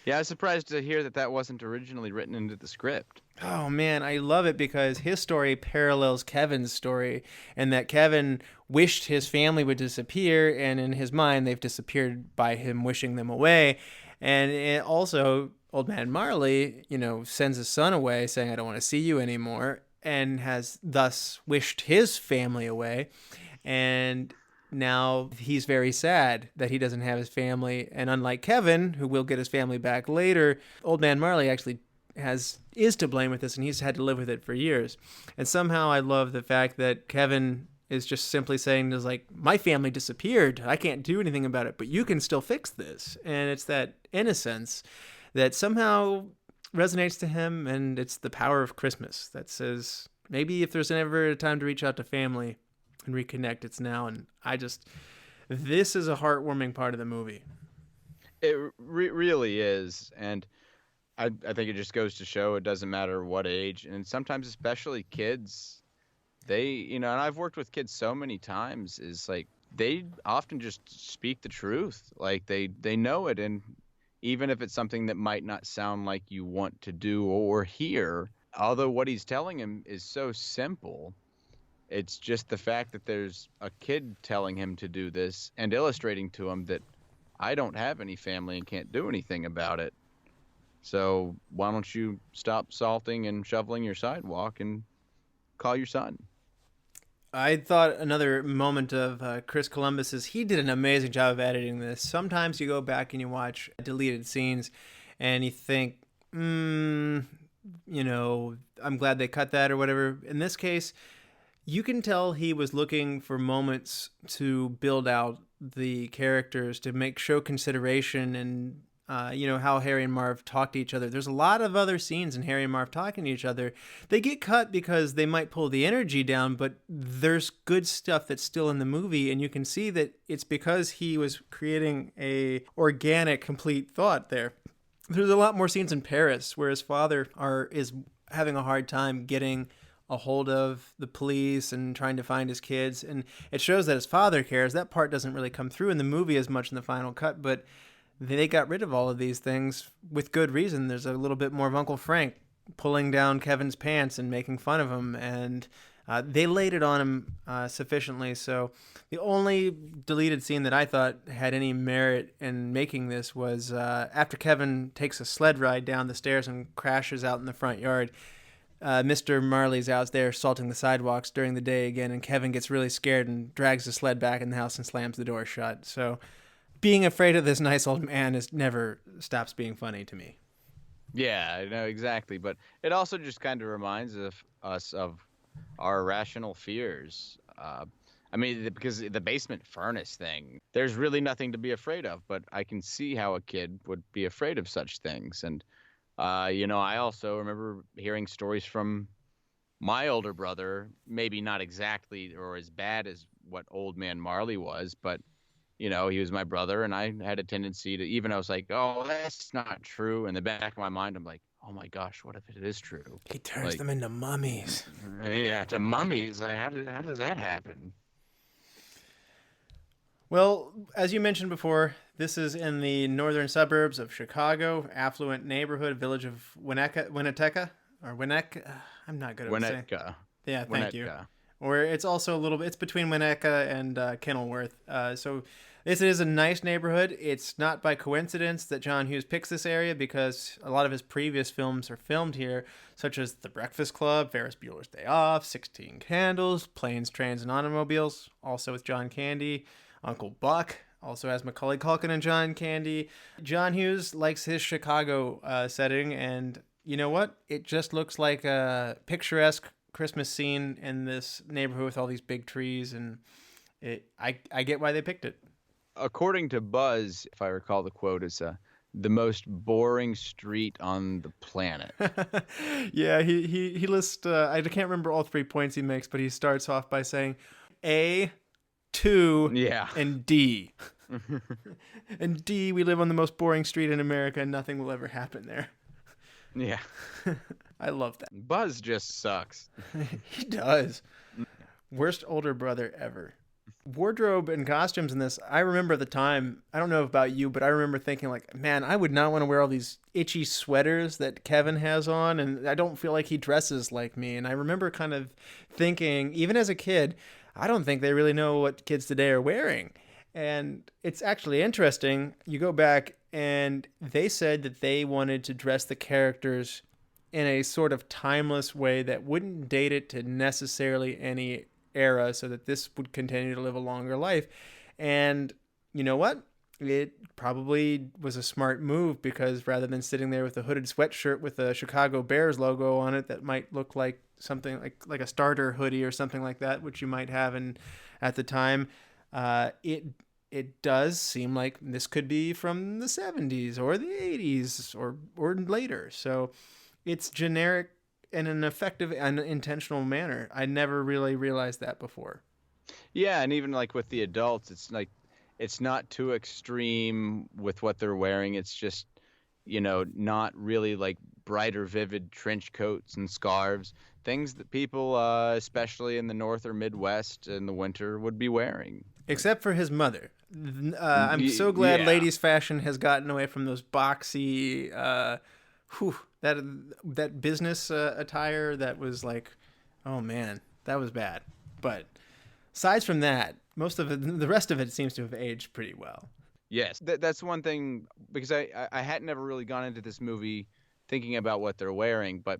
Speaker 2: Yeah, I was surprised to hear that wasn't originally written into the script.
Speaker 3: Oh, man, I love it because his story parallels Kevin's story, and that Kevin wished his family would disappear, and in his mind, they've disappeared by him wishing them away. And also, Old Man Marley, sends his son away saying, I don't want to see you anymore, and has thus wished his family away. And now he's very sad that he doesn't have his family. And unlike Kevin, who will get his family back later, Old Man Marley actually is to blame with this, and he's had to live with it for years. And somehow I love the fact that Kevin is just simply saying, my family disappeared. I can't do anything about it, but you can still fix this. And it's that innocence that somehow resonates to him, and it's the power of Christmas that says, maybe if there's ever a time to reach out to family and reconnect, it's now. And this is a heartwarming part of the movie.
Speaker 2: It really is. And I think it just goes to show it doesn't matter what age. And sometimes, especially kids, they, and I've worked with kids so many times, is like, they often just speak the truth. Like they know it. And even if it's something that might not sound like you want to do or hear, although what he's telling him is so simple, it's just the fact that there's a kid telling him to do this and illustrating to him that I don't have any family and can't do anything about it. So why don't you stop salting and shoveling your sidewalk and call your son?
Speaker 3: I thought another moment of Chris Columbus is he did an amazing job of editing this. Sometimes you go back and you watch deleted scenes and you think, I'm glad they cut that or whatever. In this case, you can tell he was looking for moments to build out the characters, to show consideration and, how Harry and Marv talk to each other. There's a lot of other scenes in Harry and Marv talking to each other. They get cut because they might pull the energy down, but there's good stuff that's still in the movie, and you can see that it's because he was creating a organic, complete thought there. There's a lot more scenes in Paris where his father is having a hard time getting a hold of the police and trying to find his kids, and it shows that his father cares. That part doesn't really come through in the movie as much in the final cut, but they got rid of all of these things with good reason. There's a little bit more of Uncle Frank pulling down Kevin's pants and making fun of him, and they laid it on him sufficiently. So the only deleted scene that I thought had any merit in making this was after Kevin takes a sled ride down the stairs and crashes out in the front yard. Mr. Marley's out there salting the sidewalks during the day again, and Kevin gets really scared and drags the sled back in the house and slams the door shut. So being afraid of this nice old man never stops being funny to me.
Speaker 2: Yeah, I know, exactly. But it also just kind of reminds us of our irrational fears. Because the basement furnace thing, there's really nothing to be afraid of, but I can see how a kid would be afraid of such things. And I also remember hearing stories from my older brother, maybe not exactly or as bad as what Old Man Marley was, but, he was my brother, and I had a tendency to, even I was like, oh, that's not true. In the back of my mind, I'm like, oh my gosh, what if it is true?
Speaker 3: He turns them into mummies.
Speaker 2: Yeah, to mummies. How does that happen?
Speaker 3: Well, as you mentioned before, this is in the northern suburbs of Chicago, affluent neighborhood, village of Winnetka. I'm not good at saying.
Speaker 2: Winnetka.
Speaker 3: Yeah, thank you. Or it's also it's between Winnetka and Kenilworth. So This is a nice neighborhood. It's not by coincidence that John Hughes picks this area because a lot of his previous films are filmed here, such as The Breakfast Club, Ferris Bueller's Day Off, 16 Candles, Planes, Trains, and Automobiles, also with John Candy. Uncle Buck also has Macaulay Culkin and John Candy. John Hughes likes his Chicago setting, and you know what? It just looks like a picturesque Christmas scene in this neighborhood with all these big trees, and I get why they picked it.
Speaker 2: According to Buzz, if I recall the quote, it's the most boring street on the planet.
Speaker 3: Yeah, he lists, I can't remember all 3 points he makes, but he starts off by saying A, 2,
Speaker 2: Yeah.
Speaker 3: and D. And D, we live on the most boring street in America and nothing will ever happen there.
Speaker 2: Yeah.
Speaker 3: I love that.
Speaker 2: Buzz just sucks.
Speaker 3: He does. Worst older brother ever. Wardrobe and costumes in this, I remember at the time, I don't know about you, but I remember thinking like, man, I would not want to wear all these itchy sweaters that Kevin has on, and I don't feel like he dresses like me. And I remember kind of thinking, even as a kid, I don't think they really know what kids today are wearing. And it's actually interesting. You go back and they said that they wanted to dress the characters in a sort of timeless way that wouldn't date it to necessarily any era, so that this would continue to live a longer life. And you know what? It probably was a smart move, because rather than sitting there with a hooded sweatshirt with a Chicago Bears logo on it that might look like something like a starter hoodie or something like that, which you might have at the time, it does seem like this could be from the 70s or the 80s or later. So it's generic in an effective and intentional manner. I never really realized that before.
Speaker 2: Yeah, and even like with the adults, it's like it's not too extreme with what they're wearing. It's just, not really like brighter, vivid trench coats and scarves, things that people, especially in the North or Midwest in the winter, would be wearing.
Speaker 3: Except for his mother. I'm so glad ladies' fashion has gotten away from those boxy, that business attire that was like, oh man, that was bad. But aside from that, most of it, the rest of it seems to have aged pretty well.
Speaker 2: Yes, that's one thing, because I had never really gone into this movie thinking about what they're wearing, but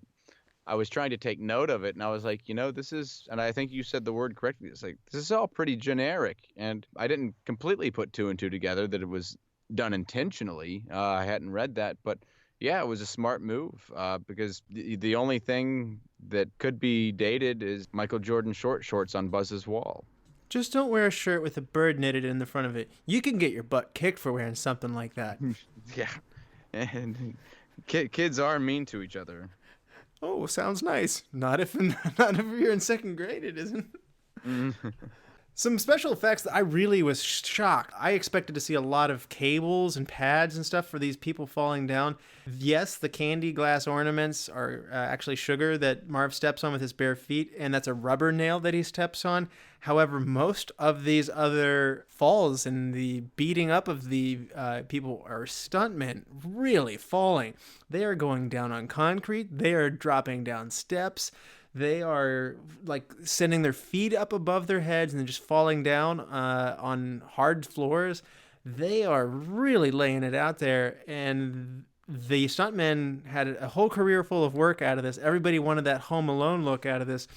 Speaker 2: I was trying to take note of it, and I was like, this is, and I think you said the word correctly, it's like, this is all pretty generic, and I didn't completely put 2 and 2 together that it was done intentionally. I hadn't read that, but yeah, it was a smart move, because the only thing that could be dated is Michael Jordan short shorts on Buzz's wall.
Speaker 3: Just don't wear a shirt with a bird knitted in the front of it. You can get your butt kicked for wearing something like that.
Speaker 2: Yeah, and kids are mean to each other.
Speaker 3: Oh, sounds nice. Not if you're in second grade, it isn't. Some special effects that I really was shocked. I expected to see a lot of cables and pads and stuff for these people falling down. Yes, the candy glass ornaments are actually sugar that Marv steps on with his bare feet, and that's a rubber nail that he steps on. However, most of these other falls and the beating up of the people are stuntmen really falling. They are going down on concrete. They are dropping down steps. They are like sending their feet up above their heads and then just falling down on hard floors. They are really laying it out there. And the stuntmen had a whole career full of work out of this. Everybody wanted that Home Alone look out of this.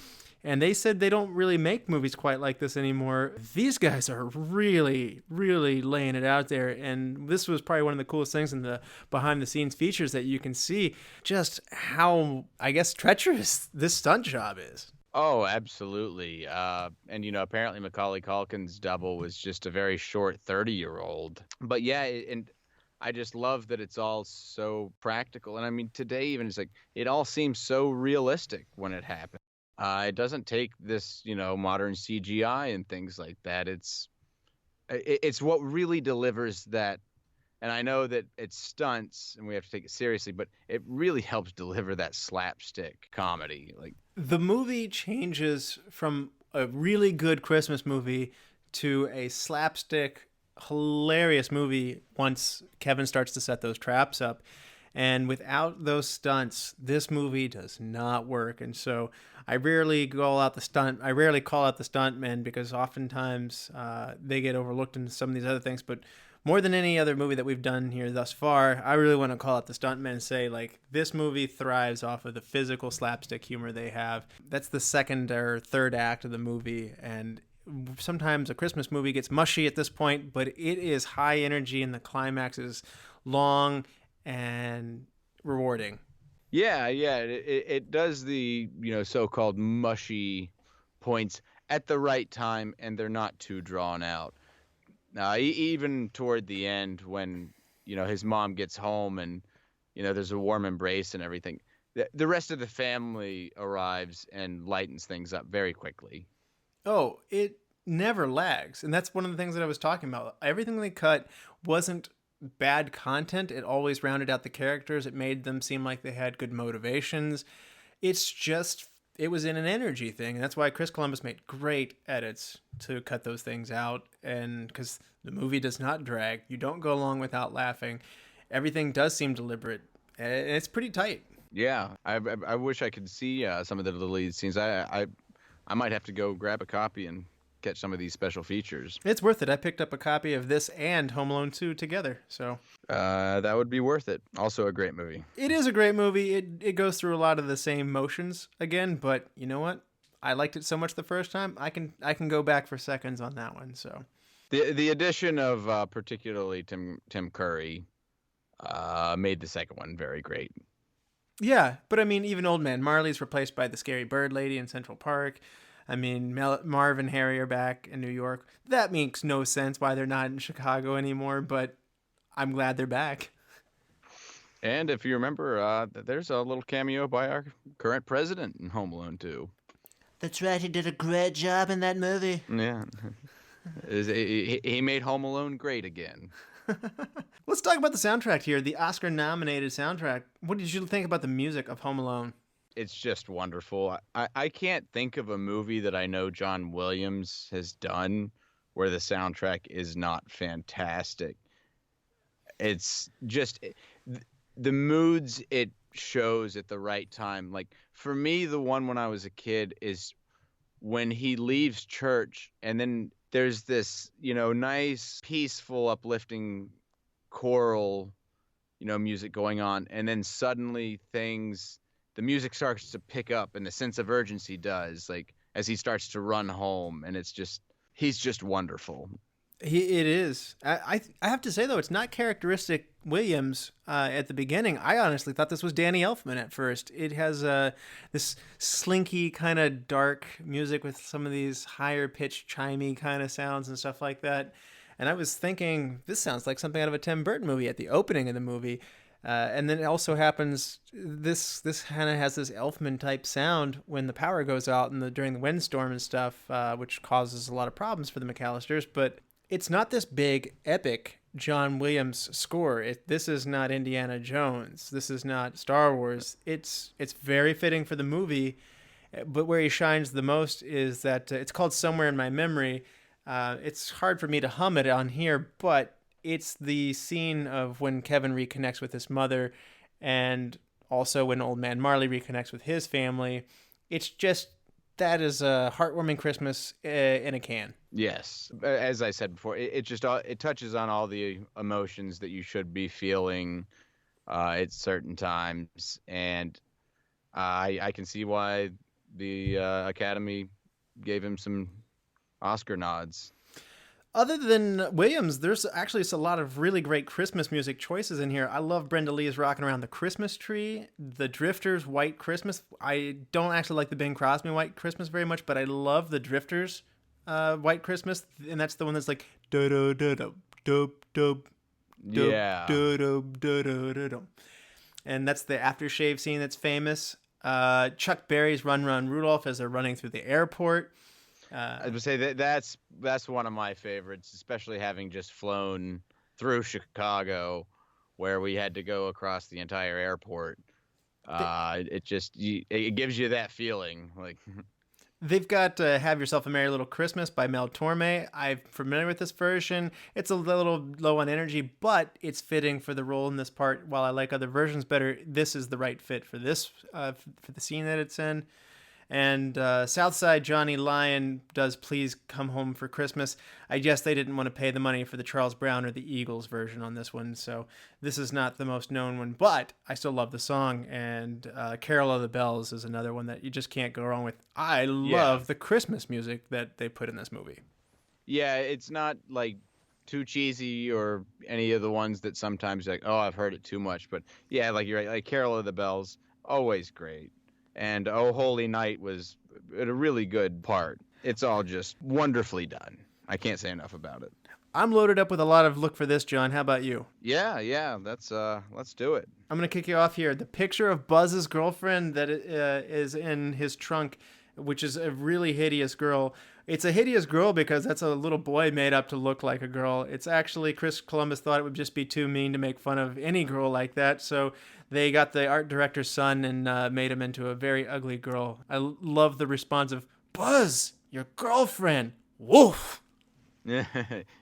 Speaker 3: And they said they don't really make movies quite like this anymore. These guys are really, really laying it out there. And this was probably one of the coolest things in the behind-the-scenes features, that you can see just how, I guess, treacherous this stunt job is.
Speaker 2: Oh, absolutely. And, apparently Macaulay Culkin's double was just a very short 30-year-old. But yeah, and I just love that it's all so practical. And I mean, today even, it's like, it all seems so realistic when it happens. It doesn't take this, modern CGI and things like that. It's what really delivers that. And I know that it's stunts and we have to take it seriously, but it really helps deliver that slapstick comedy. Like,
Speaker 3: the movie changes from a really good Christmas movie to a slapstick, hilarious movie once Kevin starts to set those traps up. And without those stunts, this movie does not work. And so I rarely call out the stuntmen because oftentimes they get overlooked in some of these other things. But more than any other movie that we've done here thus far, I really want to call out the stuntmen and say, like, this movie thrives off of the physical slapstick humor they have. That's the second or third act of the movie, and sometimes a Christmas movie gets mushy at this point, but it is high energy and the climax is long and rewarding.
Speaker 2: Yeah, it does the so-called mushy points at the right time, and they're not too drawn out. Even toward the end, when his mom gets home and there's a warm embrace and everything, the rest of the family arrives and lightens things up very quickly.
Speaker 3: Oh, it never lags, and that's one of the things that I was talking about. Everything they cut wasn't bad content. It always rounded out the characters. It made them seem like they had good motivations. It's just, it was in an energy thing, and that's why Chris Columbus made great edits to cut those things out, and because the movie does not drag. You don't go along without laughing. Everything does seem deliberate, and it's pretty tight.
Speaker 2: Yeah, I wish I could see some of the deleted scenes. I might have to go grab a copy and catch some of these special features.
Speaker 3: It's worth it. I picked up a copy of this and Home Alone 2 together, so
Speaker 2: that would be worth it. Also a great movie.
Speaker 3: It is a great movie. It goes through a lot of the same motions again, but you know what? I liked it so much the first time. I can go back for seconds on that one. So
Speaker 2: the addition of particularly Tim Curry made the second one very great.
Speaker 3: Yeah, but I mean, even Old Man Marley's replaced by the scary bird lady in Central Park. I mean, Marv and Harry are back in New York. That makes no sense why they're not in Chicago anymore, but I'm glad they're back.
Speaker 2: And if you remember, there's a little cameo by our current president in Home Alone 2.
Speaker 5: That's right, he did a great job in that movie.
Speaker 2: Yeah. He made Home Alone great again.
Speaker 3: Let's talk about the soundtrack here, the Oscar-nominated soundtrack. What did you think about the music of Home Alone?
Speaker 2: It's just wonderful. I can't think of a movie that I know John Williams has done where the soundtrack is not fantastic. It's just the moods it shows at the right time. Like, for me, the one when I was a kid is when he leaves church and then there's this, nice, peaceful, uplifting choral, music going on. And then suddenly the music starts to pick up and the sense of urgency does, like, as he starts to run home. And he's just wonderful.
Speaker 3: It is. I have to say, though, it's not characteristic Williams at the beginning. I honestly thought this was Danny Elfman at first. It has this slinky kind of dark music with some of these higher pitched chimey kind of sounds and stuff like that. And I was thinking, this sounds like something out of a Tim Burton movie at the opening of the movie. And then it also happens, this kind of has this Elfman type sound when the power goes out during the windstorm and stuff, which causes a lot of problems for the McAllisters. But it's not this big, epic John Williams score. This is not Indiana Jones. This is not Star Wars. It's very fitting for the movie, but where he shines the most is that it's called Somewhere in My Memory. It's hard for me to hum it on here, but it's the scene of when Kevin reconnects with his mother and also when Old Man Marley reconnects with his family. It's just, that is a heartwarming Christmas in a can.
Speaker 2: Yes. As I said before, it touches on all the emotions that you should be feeling at certain times. And I can see why the Academy gave him some Oscar nods.
Speaker 3: Other than Williams, there's actually a lot of really great Christmas music choices in here. I love Brenda Lee's Rockin' Around the Christmas Tree, The Drifters' White Christmas. I don't actually like the Bing Crosby White Christmas very much, but I love the Drifters' White Christmas, and that's the one that's like do-do-do-do,
Speaker 2: Yeah.
Speaker 3: do-do-do-do-do. And that's the aftershave scene that's famous. Chuck Berry's Run Run Rudolph as they're running through the airport.
Speaker 2: I would say that's one of my favorites, especially having just flown through Chicago, where we had to go across the entire airport. It gives you that feeling, like.
Speaker 3: They've got Have Yourself a Merry Little Christmas by Mel Torme. I'm familiar with this version. It's a little low on energy, but it's fitting for the role in this part. While I like other versions better, this is the right fit for this, for the scene that it's in. And Southside Johnny Lyon does Please Come Home for Christmas. I guess they didn't want to pay the money for the Charles Brown or the Eagles version on this one, so this is not the most known one, but I still love the song. And Carol of the Bells is another one that you just can't go wrong with. I love the Christmas music that they put in this movie.
Speaker 2: Yeah, it's not like too cheesy or any of the ones that sometimes like, oh, I've heard it too much. But yeah, like you're right, like Carol of the Bells, always great. And Oh Holy Night was a really good part. It's all just wonderfully done. I can't say enough about it.
Speaker 3: I'm loaded up with a lot of look for this, John. How about you?
Speaker 2: Yeah, that's let's do it.
Speaker 3: I'm going to kick you off here. The picture of Buzz's girlfriend that is in his trunk, which is a really hideous girl. It's a hideous girl because that's a little boy made up to look like a girl. It's actually Chris Columbus thought it would just be too mean to make fun of any girl like that, so they got the art director's son and made him into a very ugly girl. I love the response of, Buzz, your girlfriend, woof.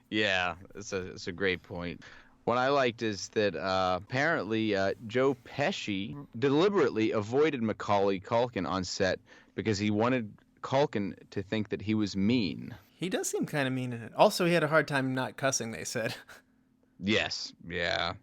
Speaker 2: Yeah, it's a great point. What I liked is that apparently Joe Pesci deliberately avoided Macaulay Culkin on set because he wanted Culkin to think that he was mean.
Speaker 3: He does seem kind of mean in it. Also, he had a hard time not cussing, they said.
Speaker 2: Yes, yeah.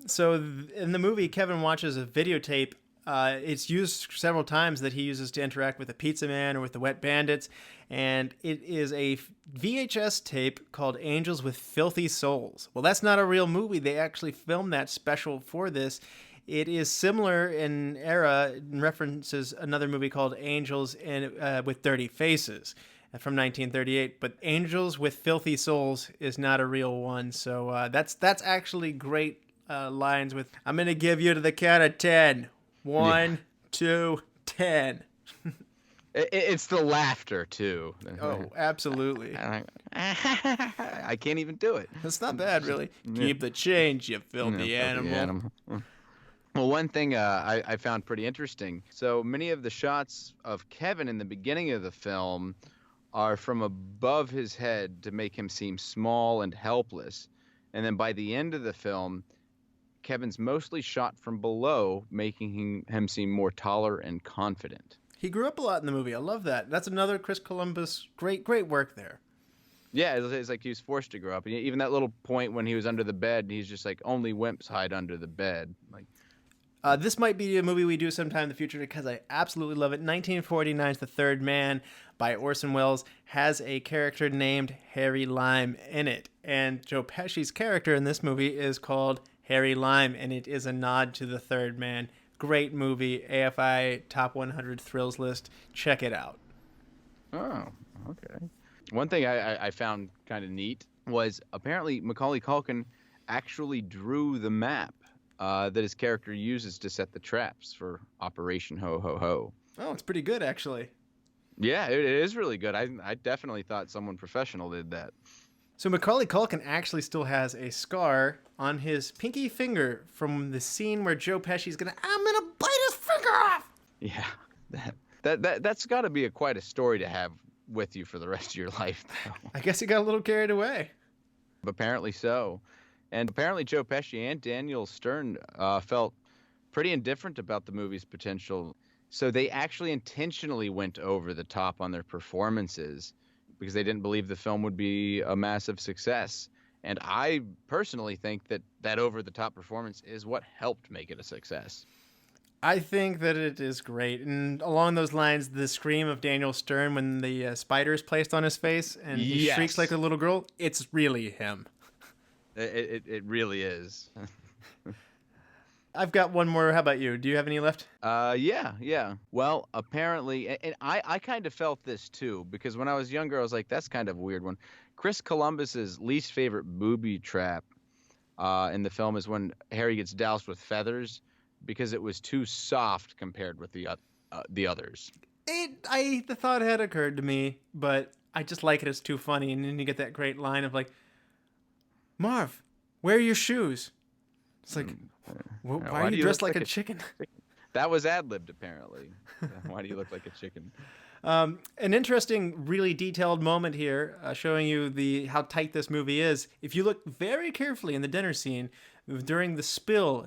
Speaker 3: So in the movie, Kevin watches a videotape. It's used several times that he uses to interact with the Pizza Man or with the Wet Bandits. And it is a VHS tape called Angels with Filthy Souls. Well, that's not a real movie. They actually filmed that special for this. It is similar in era and references another movie called Angels with Dirty Faces from 1938. But Angels with Filthy Souls is not a real one. So that's actually great lines with, I'm going to give you to the count of 10. 1, 2, 10.
Speaker 2: It's the laughter, too.
Speaker 3: Oh, absolutely.
Speaker 2: I can't even do it.
Speaker 3: It's not bad, really. Keep the change, you filthy animal.
Speaker 2: Well, one thing I found pretty interesting. So many of the shots of Kevin in the beginning of the film are from above his head to make him seem small and helpless. And then by the end of the film, Kevin's mostly shot from below, making him seem more taller and confident.
Speaker 3: He grew up a lot in the movie. I love that. That's another Chris Columbus. Great work there.
Speaker 2: Yeah, it's like he was forced to grow up. And even that little point when he was under the bed, he's just like, only wimps hide under the bed. Like,
Speaker 3: this might be a movie we do sometime in the future because I absolutely love it. 1949's The Third Man by Orson Welles has a character named Harry Lime in it. And Joe Pesci's character in this movie is called Harry Lime, and it is a nod to The Third Man. Great movie, AFI Top 100 Thrills list. Check it out.
Speaker 2: Oh, okay. One thing I found kind of neat was apparently Macaulay Culkin actually drew the map that his character uses to set the traps for Operation Ho Ho Ho.
Speaker 3: Oh, it's pretty good, actually.
Speaker 2: Yeah, it is really good. I definitely thought someone professional did that.
Speaker 3: So Macaulay Culkin actually still has a scar on his pinky finger from the scene where Joe Pesci's I'm gonna bite his finger off.
Speaker 2: Yeah, that's got to be quite a story to have with you for the rest of your life, though.
Speaker 3: I guess he got a little carried away.
Speaker 2: Apparently so. And apparently Joe Pesci and Daniel Stern felt pretty indifferent about the movie's potential. So they actually intentionally went over the top on their performances because they didn't believe the film would be a massive success. And I personally think that over-the-top performance is what helped make it a success.
Speaker 3: I think that it is great. And along those lines, the scream of Daniel Stern when the spider is placed on his face and he shrieks like a little girl, it's really him.
Speaker 2: It really is.
Speaker 3: I've got one more. How about you? Do you have any left?
Speaker 2: Yeah. Well, apparently, and I kind of felt this too, because when I was younger, I was like, that's kind of a weird one. Chris Columbus's least favorite booby trap in the film is when Harry gets doused with feathers because it was too soft compared with the others.
Speaker 3: The thought had occurred to me, but I just like it. It's too funny. And then you get that great line of like, Marv, where are your shoes? It's like, why are you dressed like a chicken?
Speaker 2: That was ad-libbed, apparently. Why do you look like a chicken?
Speaker 3: An interesting, really detailed moment here, showing you how tight this movie is. If you look very carefully in the dinner scene, during the spill,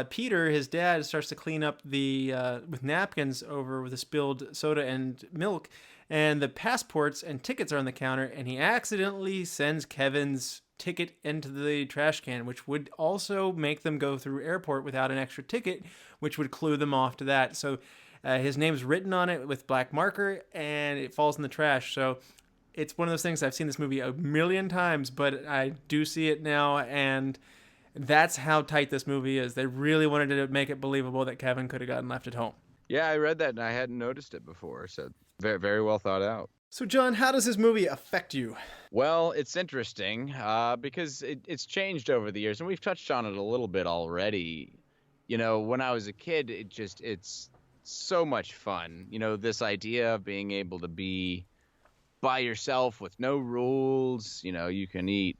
Speaker 3: Peter, his dad, starts to clean up with napkins over the spilled soda and milk, and the passports and tickets are on the counter, and he accidentally sends Kevin's ticket into the trash can, which would also make them go through airport without an extra ticket, which would clue them off to that. So his name's written on it with black marker, and it falls in the trash. So it's one of those things. I've seen this movie a million times, but I do see it now, and that's how tight this movie is. They really wanted to make it believable that Kevin could have gotten left at home.
Speaker 2: Yeah, I read that, and I hadn't noticed it before, so very, very well thought out.
Speaker 3: So, John, how does this movie affect you?
Speaker 2: Well, it's interesting because it's changed over the years, and we've touched on it a little bit already. You know, when I was a kid, it's so much fun. You know, this idea of being able to be by yourself with no rules. You know, you can eat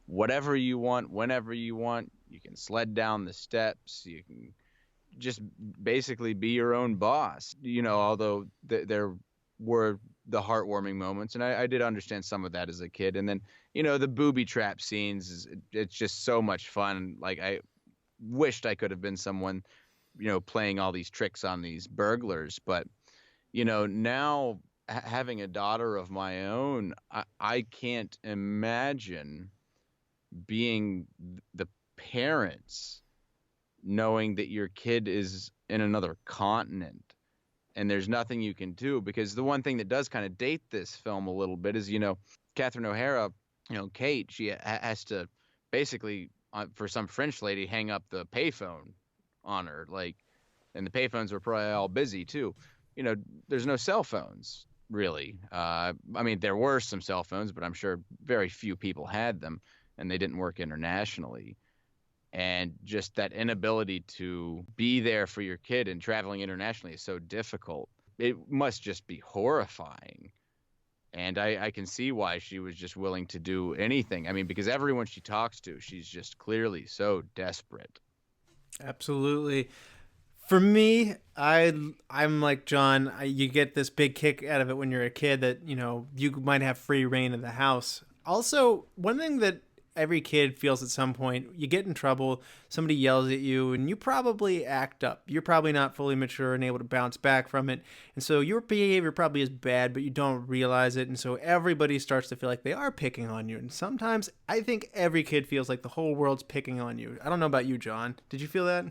Speaker 2: whatever you want, whenever you want. You can sled down the steps. You can just basically be your own boss. You know, although there were the heartwarming moments, and I did understand some of that as a kid. And then, you know, the booby trap scenes, it's just so much fun. Like, I wished I could have been someone, you know, playing all these tricks on these burglars. But, you know, now having a daughter of my own, I can't imagine being the parents knowing that your kid is in another continent and there's nothing you can do. Because the one thing that does kind of date this film a little bit is, you know, Catherine O'Hara, you know, Kate, she has to basically, for some French lady, hang up the payphone on her, like, and the payphones were probably all busy too. You know, there's no cell phones really. I mean, there were some cell phones, but I'm sure very few people had them, and they didn't work internationally. And just that inability to be there for your kid and traveling internationally is so difficult. It must just be horrifying. And I can see why she was just willing to do anything. I mean, because everyone she talks to, she's just clearly so desperate.
Speaker 3: Absolutely. For me, I'm like John. You get this big kick out of it when you're a kid that, you know, you might have free reign of the house. Also, one thing that every kid feels at some point, you get in trouble, somebody yells at you, and you probably act up. You're probably not fully mature and able to bounce back from it. And so your behavior probably is bad, but you don't realize it. And so everybody starts to feel like they are picking on you. And sometimes I think every kid feels like the whole world's picking on you. I don't know about you, John. Did you feel that?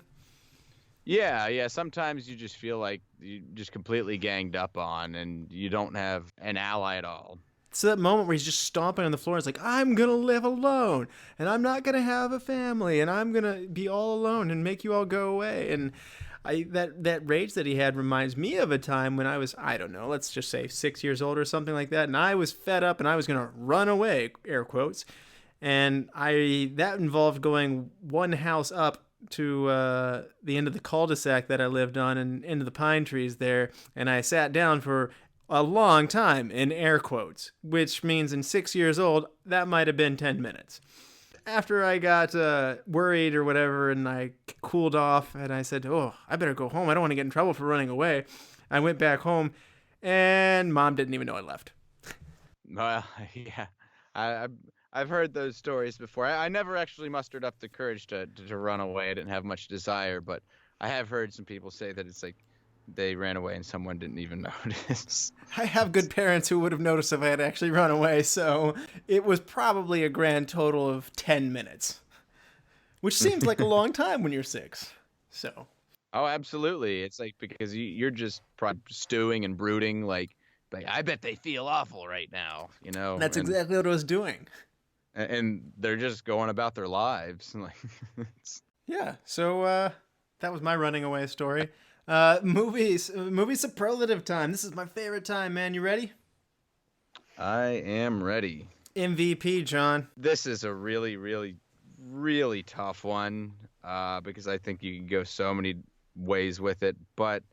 Speaker 2: Yeah. Sometimes you just feel like you just completely ganged up on and you don't have an ally at all.
Speaker 3: So that moment where he's just stomping on the floor, it's like, I'm going to live alone, and I'm not going to have a family, and I'm going to be all alone and make you all go away. And that rage that he had reminds me of a time when I was, I don't know, let's just say 6 years old or something like that, and I was fed up and I was going to run away, air quotes. And that involved going one house up to the end of the cul-de-sac that I lived on and into the pine trees there, and I sat down for a long time, in air quotes, which means in 6 years old, that might have been 10 minutes. After I got worried or whatever, and I cooled off, and I said, oh, I better go home. I don't want to get in trouble for running away. I went back home, and Mom didn't even know I left.
Speaker 2: Well, yeah. I've heard those stories before. I never actually mustered up the courage to run away. I didn't have much desire, but I have heard some people say that it's like they ran away and someone didn't even notice.
Speaker 3: I have good parents who would have noticed if I had actually run away, so it was probably a grand total of 10 minutes, which seems like a long time when you're 6. So.
Speaker 2: Oh, absolutely. It's like because you're just probably stewing and brooding, like I bet they feel awful right now, you know.
Speaker 3: That's exactly what I was doing.
Speaker 2: And they're just going about their lives.
Speaker 3: Yeah. So that was my running away story. Movie superlative time. This is my favorite time, man. You ready?
Speaker 2: I am ready.
Speaker 3: MVP, John.
Speaker 2: This is a really, really, really tough one because I think you can go so many ways with it. But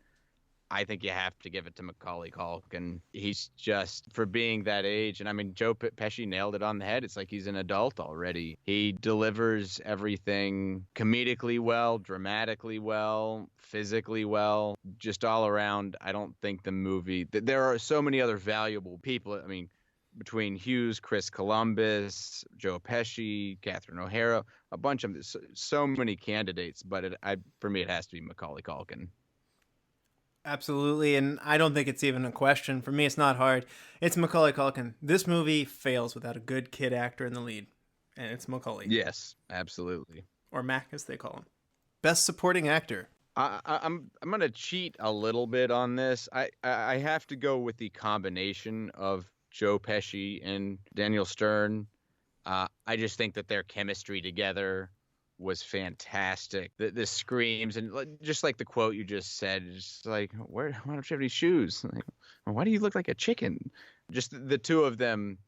Speaker 2: I think you have to give it to Macaulay Culkin. He's just, for being that age, and I mean, Joe Pesci nailed it on the head. It's like he's an adult already. He delivers everything comedically well, dramatically well, physically well, just all around. I don't think the movie, there are so many other valuable people. I mean, between Hughes, Chris Columbus, Joe Pesci, Catherine O'Hara, a bunch of so many candidates, but for me, it has to be Macaulay Culkin.
Speaker 3: Absolutely, and I don't think it's even a question. For me, it's not hard. It's Macaulay Culkin. This movie fails without a good kid actor in the lead, and it's Macaulay.
Speaker 2: Yes, absolutely.
Speaker 3: Or Mac, as they call him. Best Supporting Actor.
Speaker 2: I'm gonna cheat a little bit on this. I have to go with the combination of Joe Pesci and Daniel Stern. I just think that their chemistry together was fantastic. The screams, and just like the quote you just said, just like, why don't you have any shoes? Like, why do you look like a chicken? Just the two of them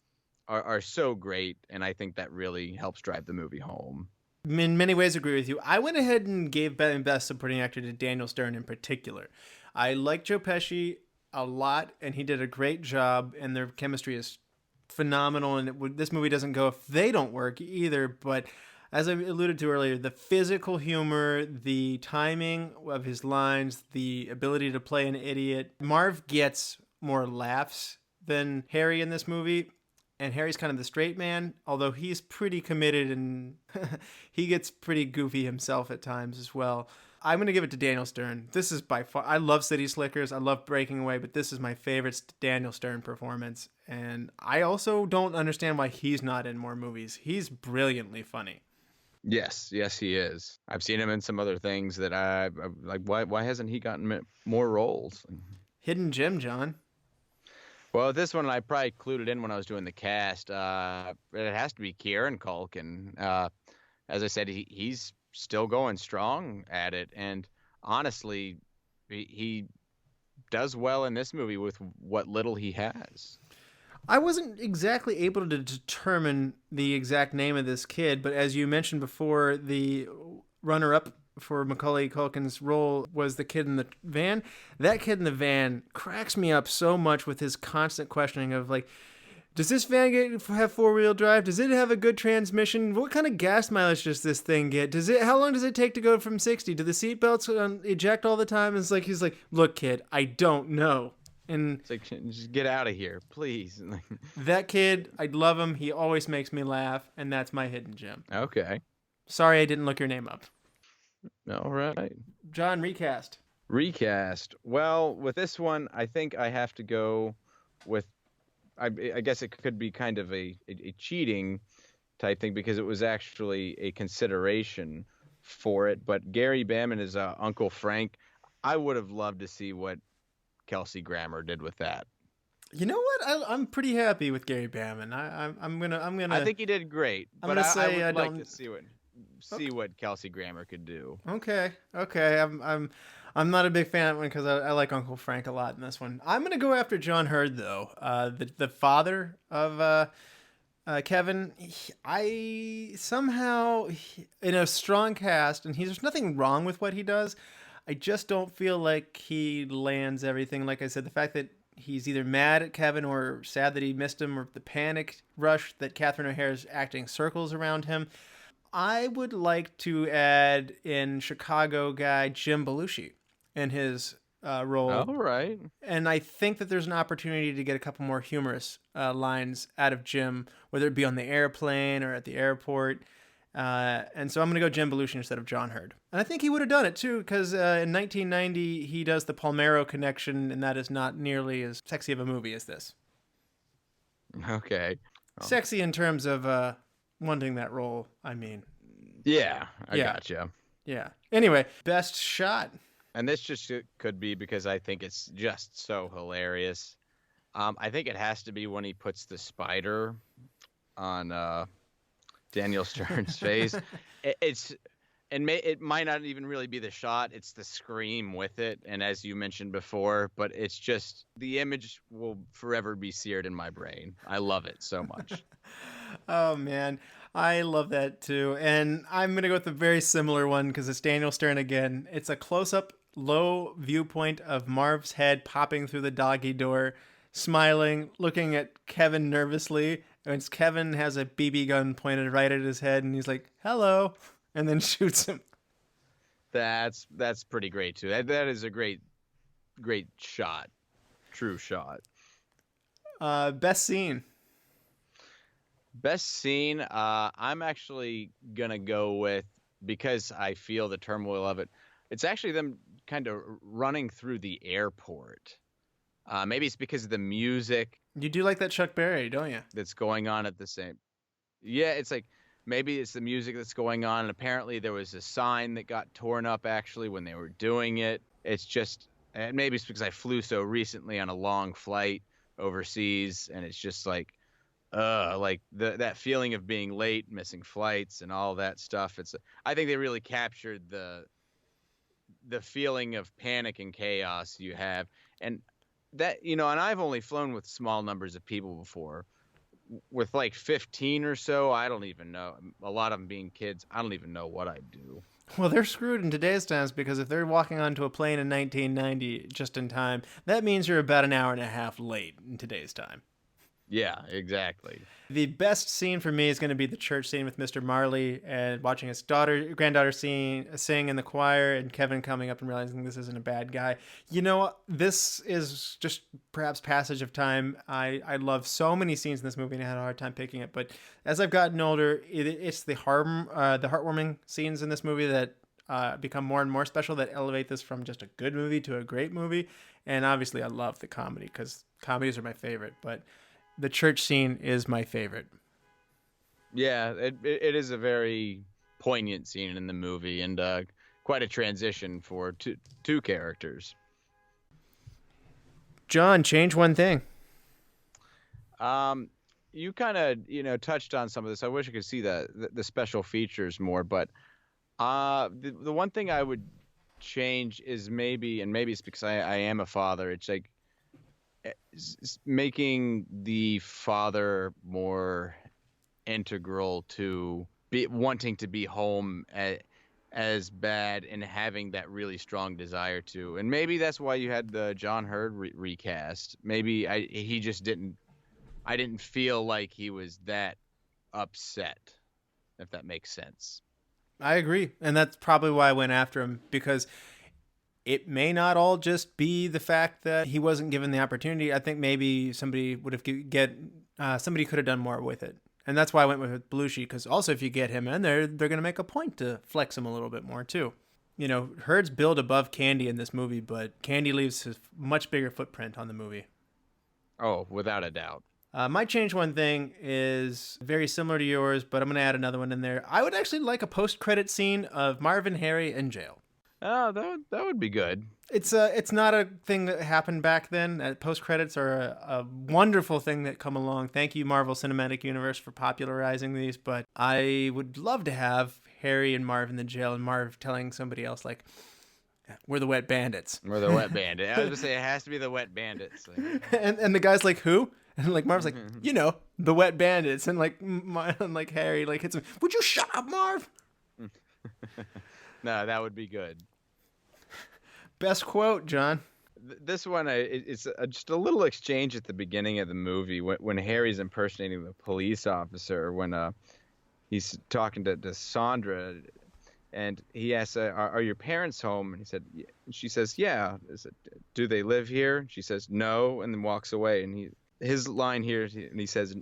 Speaker 2: are so great, and I think that really helps drive the movie home.
Speaker 3: In many ways, agree with you. I went ahead and gave Best Supporting Actor to Daniel Stern in particular. I like Joe Pesci a lot, and he did a great job, and their chemistry is phenomenal, and this movie doesn't go if they don't work either, but as I alluded to earlier, the physical humor, the timing of his lines, the ability to play an idiot. Marv gets more laughs than Harry in this movie, and Harry's kind of the straight man, although he's pretty committed and he gets pretty goofy himself at times as well. I'm going to give it to Daniel Stern. This is by far, I love City Slickers, I love Breaking Away, but this is my favorite Daniel Stern performance, and I also don't understand why he's not in more movies. He's brilliantly funny.
Speaker 2: Yes, he is. I've seen him in some other things that I like. Why hasn't he gotten more roles?
Speaker 3: Hidden gem, John.
Speaker 2: Well, this one I probably clued it in when I was doing the cast. It has to be Kieran Culkin. As I said, he's still going strong at it, and honestly, he does well in this movie with what little he has.
Speaker 3: I wasn't exactly able to determine the exact name of this kid, but as you mentioned before, the runner-up for Macaulay Culkin's role was the kid in the van. That kid in the van cracks me up so much with his constant questioning of, like, does this van have four-wheel drive? Does it have a good transmission? What kind of gas mileage does this thing get? How long does it take to go from 60? Do the seatbelts eject all the time? It's like, he's like, look, kid, I don't know. And
Speaker 2: it's like, just get out of here, please.
Speaker 3: That kid, I love him. He always makes me laugh, and that's my hidden gem.
Speaker 2: Okay.
Speaker 3: Sorry I didn't look your name up.
Speaker 2: All right.
Speaker 3: John, recast.
Speaker 2: Well, with this one, I think I have to go with, I guess it could be kind of a cheating type thing because it was actually a consideration for it. But Gary Bamman is Uncle Frank. I would have loved to see what Kelsey Grammer did with that.
Speaker 3: You know what? I'm pretty happy with Gary Bamman. I'm gonna.
Speaker 2: I think he did great.
Speaker 3: I'm gonna say
Speaker 2: I would like to see what Kelsey Grammer could do.
Speaker 3: Okay. I'm not a big fan of it because I like Uncle Frank a lot in this one. I'm gonna go after John Hurd though. The father of Kevin. I somehow in a strong cast, and there's nothing wrong with what he does. I just don't feel like he lands everything. Like I said, the fact that he's either mad at Kevin or sad that he missed him, or the panic rush that Catherine O'Hara's acting circles around him. I would like to add in Chicago guy Jim Belushi in his role.
Speaker 2: All right.
Speaker 3: And I think that there's an opportunity to get a couple more humorous lines out of Jim, whether it be on the airplane or at the airport. And so I'm going to go Jim Belushi instead of John Hurd. And I think he would have done it too, because in 1990 he does the Palmero Connection, and that is not nearly as sexy of a movie as this.
Speaker 2: Okay.
Speaker 3: Sexy in terms of wanting that role, I mean.
Speaker 2: Yeah, I gotcha.
Speaker 3: Yeah. Anyway, best shot.
Speaker 2: And this just could be because I think it's just so hilarious. I think it has to be when he puts the spider on Daniel Stern's face. It might not even really be the shot. It's the scream with it. And as you mentioned before, but it's just, the image will forever be seared in my brain. I love it so much.
Speaker 3: Oh, man. I love that too. And I'm going to go with a very similar one because it's Daniel Stern again. It's a close-up low viewpoint of Marv's head popping through the doggy door, smiling, looking at Kevin nervously. And Kevin has a BB gun pointed right at his head, and he's like, "Hello," and then shoots him.
Speaker 2: That's pretty great too. That is a great shot. True shot.
Speaker 3: Best scene.
Speaker 2: Best scene, I'm actually gonna go with, because I feel the turmoil of it. It's actually them kind of running through the airport. Maybe it's because of the music.
Speaker 3: You do like that Chuck Berry, don't you?
Speaker 2: That's going on at the same. Yeah, it's like maybe it's the music that's going on, and apparently there was a sign that got torn up actually when they were doing it. It's just, and maybe it's because I flew so recently on a long flight overseas, and it's just like that feeling of being late, missing flights, and all that stuff. I think they really captured the feeling of panic and chaos you have, and that, and I've only flown with small numbers of people before. With like 15 or so, I don't even know. A lot of them being kids, I don't even know what I'd do.
Speaker 3: Well, they're screwed in today's times, because if they're walking onto a plane in 1990 just in time, that means you're about an hour and a half late in today's time.
Speaker 2: Yeah, exactly.
Speaker 3: The best scene for me is going to be the church scene with Mr. Marley and watching his granddaughter sing in the choir, and Kevin coming up and realizing this isn't a bad guy. This is just perhaps passage of time. I love so many scenes in this movie, and I had a hard time picking it. But as I've gotten older, it's the heartwarming scenes in this movie that become more and more special, that elevate this from just a good movie to a great movie. And obviously I love the comedy, because comedies are my favorite, but the church scene is my favorite.
Speaker 2: Yeah, it is a very poignant scene in the movie, and quite a transition for two characters.
Speaker 3: John, change one thing.
Speaker 2: You kind of touched on some of this. I wish I could see the special features more, but the one thing I would change is maybe it's because I am a father. It's like making the father more integral to wanting to be home as bad, and having that really strong desire to. And maybe that's why you had the John Hurd recast. Maybe I didn't feel like he was that upset, if that makes sense.
Speaker 3: I agree. And that's probably why I went after him, because it may not all just be the fact that he wasn't given the opportunity. I think maybe somebody would have somebody could have done more with it. And that's why I went with Belushi, because also if you get him in there, they're going to make a point to flex him a little bit more too. Hurd's billed above Candy in this movie, but Candy leaves a much bigger footprint on the movie.
Speaker 2: Oh, without a doubt.
Speaker 3: My change one thing is very similar to yours, but I'm going to add another one in there. I would actually like a post-credit scene of Marv and Harry in jail.
Speaker 2: Oh, that would be good.
Speaker 3: It's not a thing that happened back then. Post credits are a wonderful thing that come along. Thank you, Marvel Cinematic Universe, for popularizing these. But I would love to have Harry and Marv in the jail, and Marv telling somebody else, like, "We're the Wet Bandits."
Speaker 2: We're the Wet Bandits. I was gonna say it has to be the Wet Bandits.
Speaker 3: and the guy's like, "Who?" And like Marv's like, the Wet Bandits. And like Harry like hits him. "Would you shut up, Marv?"
Speaker 2: No, that would be good.
Speaker 3: Best quote, John.
Speaker 2: This one, it's just a little exchange at the beginning of the movie when Harry's impersonating the police officer, when he's talking to Sandra, and he asks, "Are your parents home?" And she says, "Yeah." "Do they live here?" She says, "No," and then walks away. And his line here, and he says,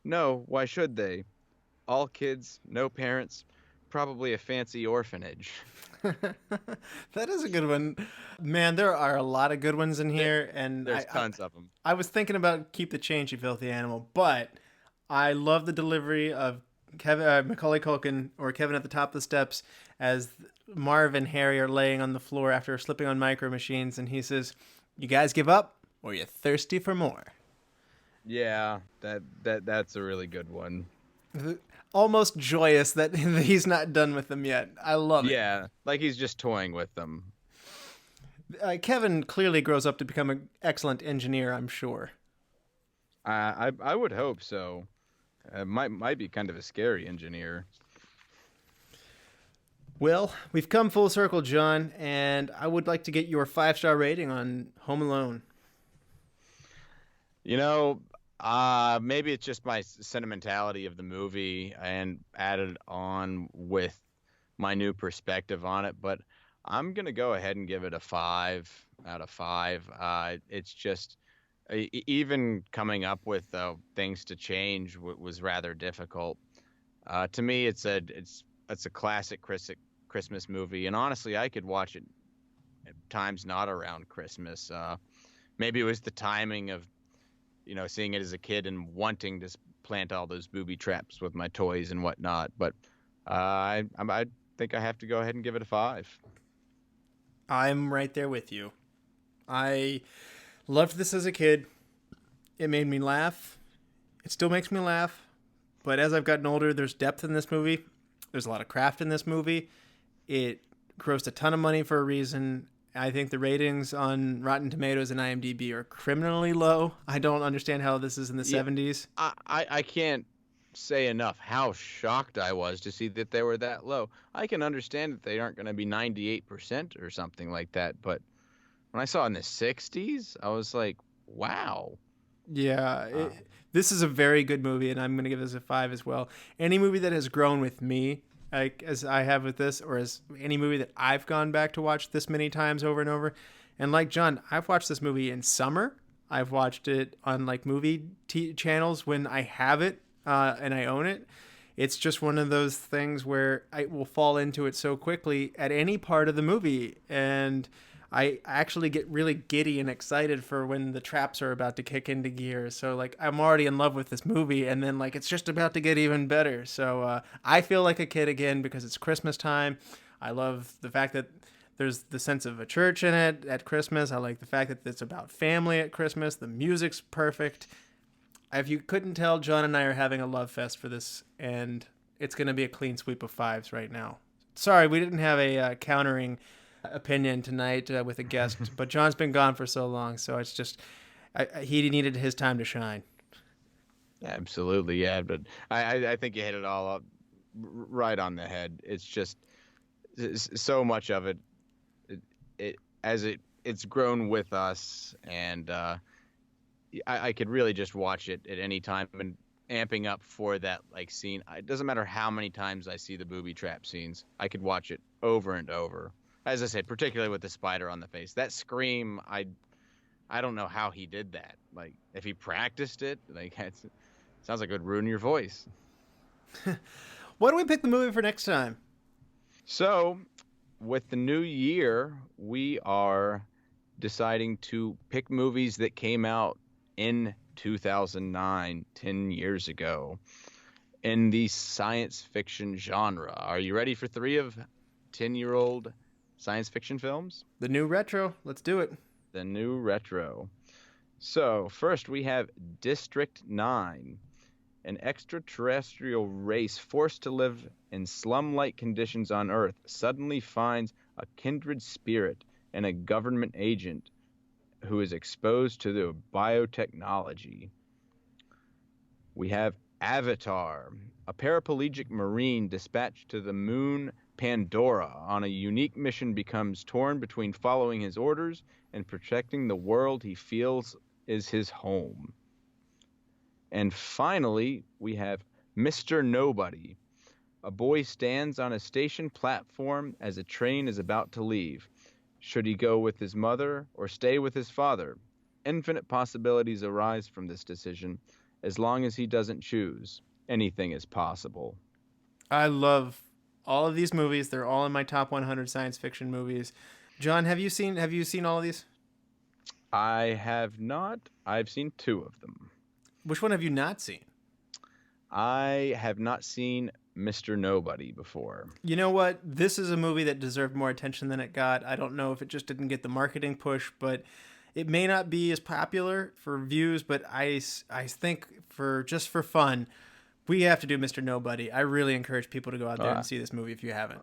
Speaker 2: "No, why should they? All kids, no parents, probably a fancy orphanage."
Speaker 3: That is a good one. Man, there are a lot of good ones in here, and
Speaker 2: there's tons of them.
Speaker 3: I was thinking about keep the change, you filthy animal, but I love the delivery of Macaulay Culkin, or Kevin at the top of the steps, as Marv and Harry are laying on the floor after slipping on micro machines, and he says, "You guys give up, or you're thirsty for more."
Speaker 2: Yeah, that's a really good one.
Speaker 3: Almost joyous that he's not done with them yet. I love it.
Speaker 2: Yeah, like he's just toying with them.
Speaker 3: Kevin clearly grows up to become an excellent engineer, I'm sure.
Speaker 2: I would hope so. Might be kind of a scary engineer.
Speaker 3: Well, we've come full circle, John, and I would like to get your 5-star rating on Home Alone.
Speaker 2: You know, maybe it's just my sentimentality of the movie and added on with my new perspective on it, but I'm gonna go ahead and give it a 5 out of 5. It's just even coming up with things to change was rather difficult. To me, it's a classic Christmas movie, and honestly, I could watch it at times not around Christmas. Maybe it was the timing of seeing it as a kid and wanting to plant all those booby traps with my toys and whatnot. But I think I have to go ahead and give it a 5.
Speaker 3: I'm right there with you. I loved this as a kid. It made me laugh. It still makes me laugh. But as I've gotten older, there's depth in this movie. There's a lot of craft in this movie. It grossed a ton of money for a reason. I think the ratings on Rotten Tomatoes and IMDb are criminally low. I don't understand how this is in the 70s.
Speaker 2: I can't say enough how shocked I was to see that they were that low. I can understand that they aren't going to be 98% or something like that, but when I saw it in the 60s, I was like, wow.
Speaker 3: Yeah, this is a very good movie, and I'm going to give this a 5 as well. Any movie that has grown with me, like as I have with this, or as any movie that I've gone back to watch this many times over and over. And like John, I've watched this movie in summer. I've watched it on like movie channels when I have it and I own it. It's just one of those things where I will fall into it so quickly at any part of the movie, and I actually get really giddy and excited for when the traps are about to kick into gear. So like I'm already in love with this movie, and then like it's just about to get even better. So I feel like a kid again because it's Christmas time. I love the fact that there's the sense of a church in it at Christmas. I like the fact that it's about family at Christmas. The music's perfect. If you couldn't tell, John and I are having a love fest for this, and it's going to be a clean sweep of 5s right now. Sorry, we didn't have a countering opinion tonight with a guest, but John's been gone for so long, so it's just he needed his time to shine.
Speaker 2: Absolutely, yeah, but I think you hit it all up right on the head. It's just so much of it's grown with us, and I could really just watch it at any time and amping up for that like scene. It doesn't matter how many times I see the booby trap scenes, I could watch it over and over. As I said, particularly with the spider on the face, that scream, I don't know how he did that. Like, if he practiced it, like, it sounds like it would ruin your voice.
Speaker 3: Why don't we pick the movie for next time?
Speaker 2: So, with the new year, we are deciding to pick movies that came out in 2009, 10 years ago, in the science fiction genre. Are you ready for 3 of 10-year-old science fiction films?
Speaker 3: The new retro. Let's do it.
Speaker 2: The new retro. So, first we have District 9. An extraterrestrial race forced to live in slum-like conditions on Earth suddenly finds a kindred spirit and a government agent who is exposed to the biotechnology. We have Avatar. A paraplegic Marine dispatched to the moon Pandora on a unique mission becomes torn between following his orders and protecting the world he feels is his home. And finally, we have Mr. Nobody. A boy stands on a station platform as a train is about to leave. Should he go with his mother or stay with his father? Infinite possibilities arise from this decision. As long as he doesn't choose, anything is possible.
Speaker 3: I love all of these movies. They're all in my top 100 science fiction movies. John, have you seen all of these?
Speaker 2: I have not. I've seen 2 of them.
Speaker 3: Which one have you not seen?
Speaker 2: I have not seen Mr. Nobody before.
Speaker 3: You know what? This is a movie that deserved more attention than it got. I don't know if it just didn't get the marketing push, but it may not be as popular for views, but I think for fun, we have to do Mr. Nobody. I really encourage people to go out there and see this movie if you haven't.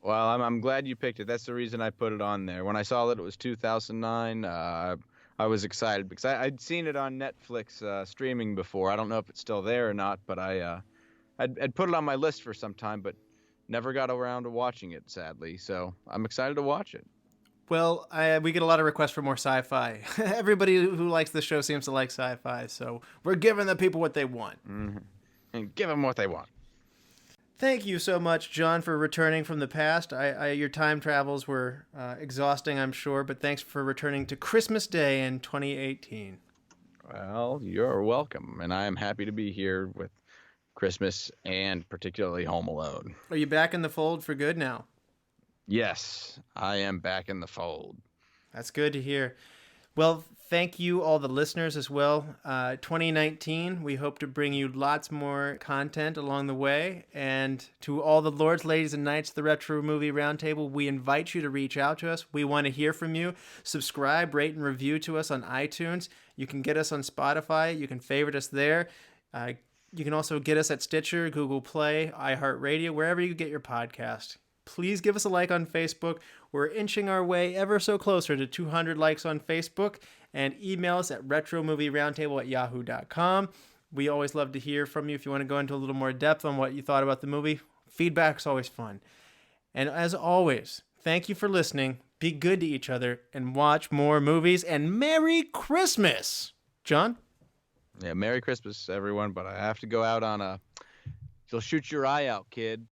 Speaker 2: Well, I'm glad you picked it. That's the reason I put it on there. When I saw that it was 2009, I was excited because I'd seen it on Netflix streaming before. I don't know if it's still there or not, but I'd put it on my list for some time, but never got around to watching it, sadly. So I'm excited to watch it.
Speaker 3: Well, we get a lot of requests for more sci-fi. Everybody who likes the show seems to like sci-fi, so we're giving the people what they want.
Speaker 2: Mm-hmm. And give them what they want.
Speaker 3: Thank you so much, John, for returning from the past. Your time travels were exhausting, I'm sure, but thanks for returning to Christmas Day in 2018.
Speaker 2: Well, you're welcome, and I am happy to be here with Christmas and particularly Home Alone.
Speaker 3: Are you back in the fold for good now?
Speaker 2: Yes, I am back in the fold.
Speaker 3: That's good to hear. Well, thank you, all the listeners, as well. 2019, we hope to bring you lots more content along the way. And to all the lords, ladies, and knights of the Retro Movie Roundtable, we invite you to reach out to us. We want to hear from you. Subscribe, rate, and review to us on iTunes. You can get us on Spotify. You can favorite us there. You can also get us at Stitcher, Google Play, iHeartRadio, wherever you get your podcast. Please give us a like on Facebook. We're inching our way ever so closer to 200 likes on Facebook. And email us at retromovieroundtable@yahoo.com. We always love to hear from you if you want to go into a little more depth on what you thought about the movie. Feedback's always fun. And as always, thank you for listening. Be good to each other and watch more movies. And Merry Christmas! John?
Speaker 2: Yeah, Merry Christmas, everyone. But I have to go out on a... You'll shoot your eye out, kid.